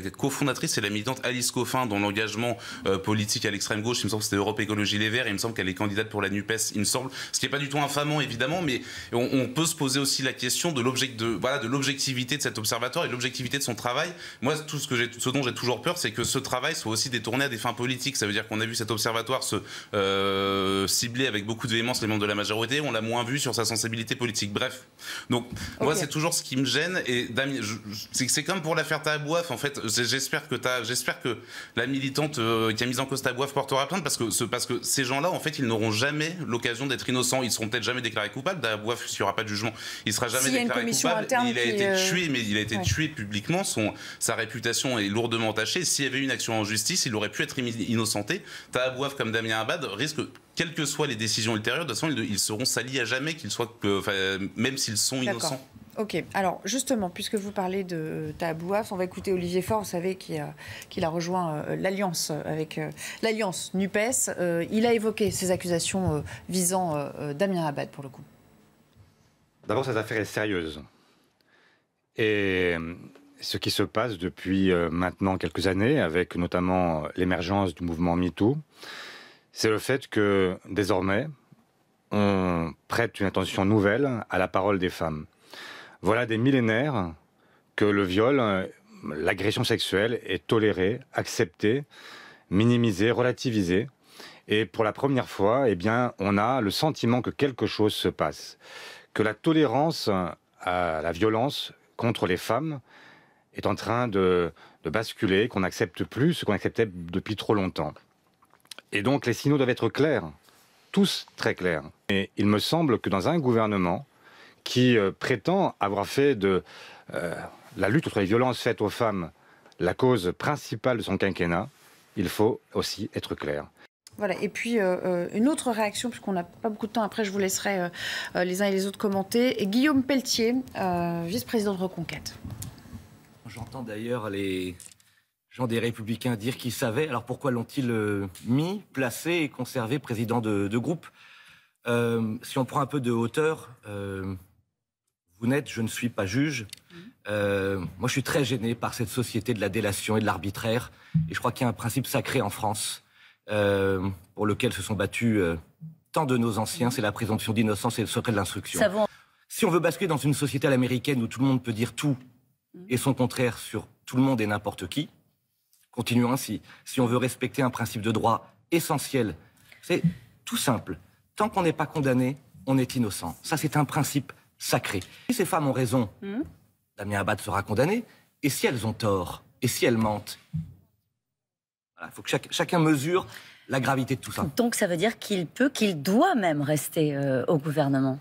cofondatrice, c'est la militante Alice Coffin, dont l'engagement politique à l'extrême gauche, il me semble que c'était Europe Écologie Les Verts. Il me semble qu'elle est candidate pour la NUPES, il me semble. Ce qui n'est pas du tout infamant, évidemment, mais on peut se poser aussi la question de l'objectivité de cet observatoire et de l'objectivité de son travail. Moi, ce dont j'ai toujours peur, c'est que ce travail soit aussi détourné à des fins politiques. Ça veut dire qu'on a vu cet observatoire se cibler avec beaucoup de véhémence les membres de la majorité, on l'a moins vu sur sa sensibilité politique. Bref. Donc, moi, c'est toujours ce qui me gêne. Et c'est comme pour l'affaire Tahabouaf, en fait. J'espère que la militante qui a mis en cause Tahabouaf portera plainte, parce que ces gens-là, en fait, ils n'auront jamais l'occasion d'être innocents. Ils seront peut-être jamais déclarés coupables. Tahabouaf, s'il n'y aura pas de jugement, il sera jamais déclaré coupable. Il a été tué, mais il a été tué publiquement. Sa réputation est lourdement entachée. S'il y avait une action en justice, il aurait pu être innocenté. Tahabouaf, comme Damien Abad, risque, quelles que soient les décisions ultérieures, de toute façon, ils seront salis à jamais, même s'ils sont innocents. Ok, alors justement, puisque vous parlez de Tahabouaf, on va écouter Olivier Faure, vous savez, qu'il a rejoint l'Alliance avec l'Alliance NUPES. Il a évoqué ces accusations visant Damien Abad, pour le coup. D'abord, cette affaire est sérieuse. Et ce qui se passe depuis maintenant quelques années, avec notamment l'émergence du mouvement MeToo, c'est le fait que, désormais, on prête une attention nouvelle à la parole des femmes. Voilà des millénaires que le viol, l'agression sexuelle est tolérée, acceptée, minimisée, relativisée. Et pour la première fois, eh bien, on a le sentiment que quelque chose se passe. Que la tolérance à la violence contre les femmes est en train de basculer, qu'on n'accepte plus ce qu'on acceptait depuis trop longtemps. Et donc les signaux doivent être clairs, tous très clairs. Et il me semble que dans un gouvernement qui prétend avoir fait de la lutte contre les violences faites aux femmes la cause principale de son quinquennat, il faut aussi être clair. Voilà, et puis une autre réaction, puisqu'on n'a pas beaucoup de temps, après je vous laisserai les uns et les autres commenter. Et Guillaume Pelletier, vice-président de Reconquête. J'entends d'ailleurs les gens des Républicains dire qu'ils savaient. Alors pourquoi l'ont-ils placé et conservé président de groupe ? Si on prend un peu de hauteur, vous n'êtes, je ne suis pas juge. Moi, je suis très gêné par cette société de la délation et de l'arbitraire. Et je crois qu'il y a un principe sacré en France pour lequel se sont battus tant de nos anciens, c'est la présomption d'innocence et le secret de l'instruction. Si on veut basculer dans une société à l'américaine où tout le monde peut dire tout et son contraire sur tout le monde et n'importe qui, continuons ainsi. Si on veut respecter un principe de droit essentiel, c'est tout simple. Tant qu'on n'est pas condamné, on est innocent. Ça, c'est un principe sacré. Si ces femmes ont raison, Damien Abad sera condamné. Et si elles ont tort? Et si elles mentent? Il faut que chacun mesure la gravité de tout ça. Donc ça veut dire qu'il doit même rester au gouvernement?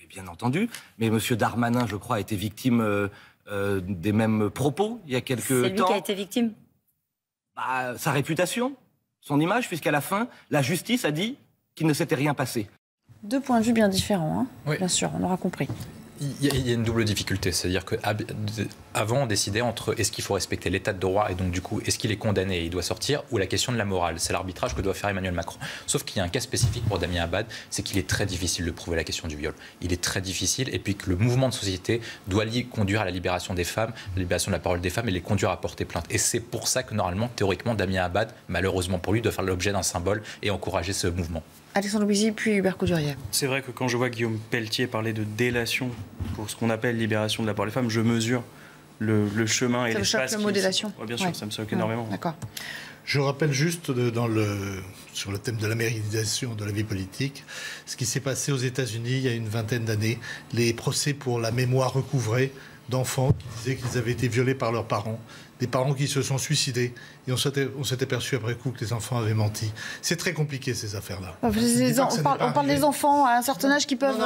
Et bien entendu. Mais M. Darmanin, je crois, a été victime des mêmes propos il y a quelques temps. C'est lui qui a été victime? Sa réputation, son image, puisqu'à la fin, la justice a dit qu'il ne s'était rien passé. Deux points de vue bien différents, hein. Oui. Bien sûr, on aura compris. Il y a une double difficulté, c'est-à-dire qu'avant on décidait entre est-ce qu'il faut respecter l'état de droit et donc du coup est-ce qu'il est condamné et il doit sortir, ou la question de la morale, c'est l'arbitrage que doit faire Emmanuel Macron. Sauf qu'il y a un cas spécifique pour Damien Abad, c'est qu'il est très difficile de prouver la question du viol. Il est très difficile, et puis que le mouvement de société doit conduire à la libération des femmes, la libération de la parole des femmes et les conduire à porter plainte. Et c'est pour ça que normalement, théoriquement, Damien Abad, malheureusement pour lui, doit faire l'objet d'un symbole et encourager ce mouvement. Alexandre Louisi, puis Hubert Coudurier. C'est vrai que quand je vois Guillaume Pelletier parler de délation pour ce qu'on appelle libération de la parole des femmes, je mesure le chemin et l'espace. Ça me choque le mot délation? Bien sûr, ça me choque énormément. D'accord. Je rappelle juste sur le thème de l'américanisation de la vie politique, ce qui s'est passé aux États-Unis il y a une vingtaine d'années, les procès pour la mémoire recouvrée d'enfants qui disaient qu'ils avaient été violés par leurs parents, des parents qui se sont suicidés, et on s'est aperçu après coup que les enfants avaient menti. C'est très compliqué, ces affaires-là. On parle des enfants à un certain âge qui peuvent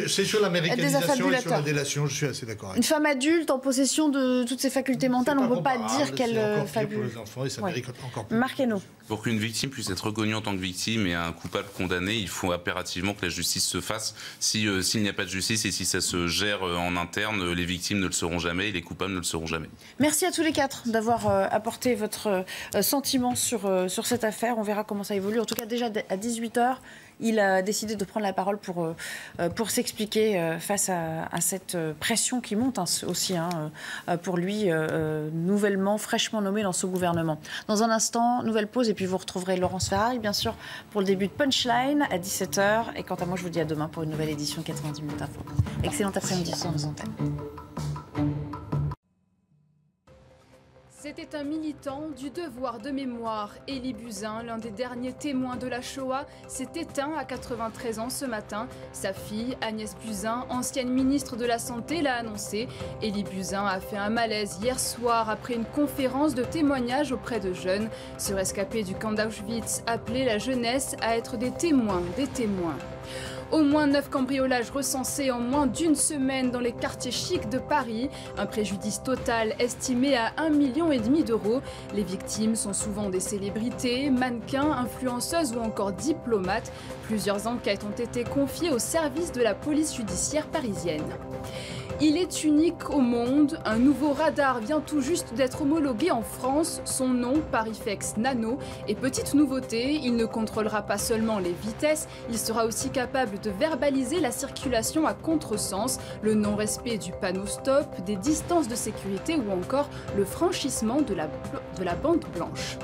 c'est sur l'américanisation et sur la délation, je suis assez d'accord. Une femme adulte en possession de toutes ses facultés mentales, on ne peut pas dire qu'elle fabule. Pour les enfants, et ça mérite encore plus. Marc Hainaut. Pour qu'une victime puisse être reconnue en tant que victime et un coupable condamné, il faut impérativement que la justice se fasse. S'il n'y a pas de justice et si ça se gère en interne, les victimes ne le seront jamais et les coupables ne le seront jamais. Merci à tous les quatre d'avoir apporté votre sentiment sur cette affaire. On verra comment ça évolue. En tout cas, déjà à 18h, il a décidé de prendre la parole pour s'expliquer face à cette pression qui monte aussi pour lui, nouvellement, fraîchement nommé dans ce gouvernement. Dans un instant, nouvelle pause et puis vous retrouverez Laurence Ferrari, bien sûr, pour le début de Punchline à 17h. Et quant à moi, je vous dis à demain pour une nouvelle édition 90 minutes info. Excellent après-midi sur nos antennes. C'était un militant du devoir de mémoire. Élie Buzyn, l'un des derniers témoins de la Shoah, s'est éteint à 93 ans ce matin. Sa fille, Agnès Buzyn, ancienne ministre de la Santé, l'a annoncé. Élie Buzyn a fait un malaise hier soir après une conférence de témoignage auprès de jeunes. Ce rescapé du camp d'Auschwitz appelait la jeunesse à être des témoins, des témoins. Au moins 9 cambriolages recensés en moins d'une semaine dans les quartiers chics de Paris. Un préjudice total estimé à 1,5 million d'euros. Les victimes sont souvent des célébrités, mannequins, influenceuses ou encore diplomates. Plusieurs enquêtes ont été confiées au service de la police judiciaire parisienne. Il est unique au monde. Un nouveau radar vient tout juste d'être homologué en France. Son nom, Parifex Nano. Et petite nouveauté, il ne contrôlera pas seulement les vitesses, il sera aussi capable de verbaliser la circulation à contresens, le non-respect du panneau stop, des distances de sécurité ou encore le franchissement de la bande blanche.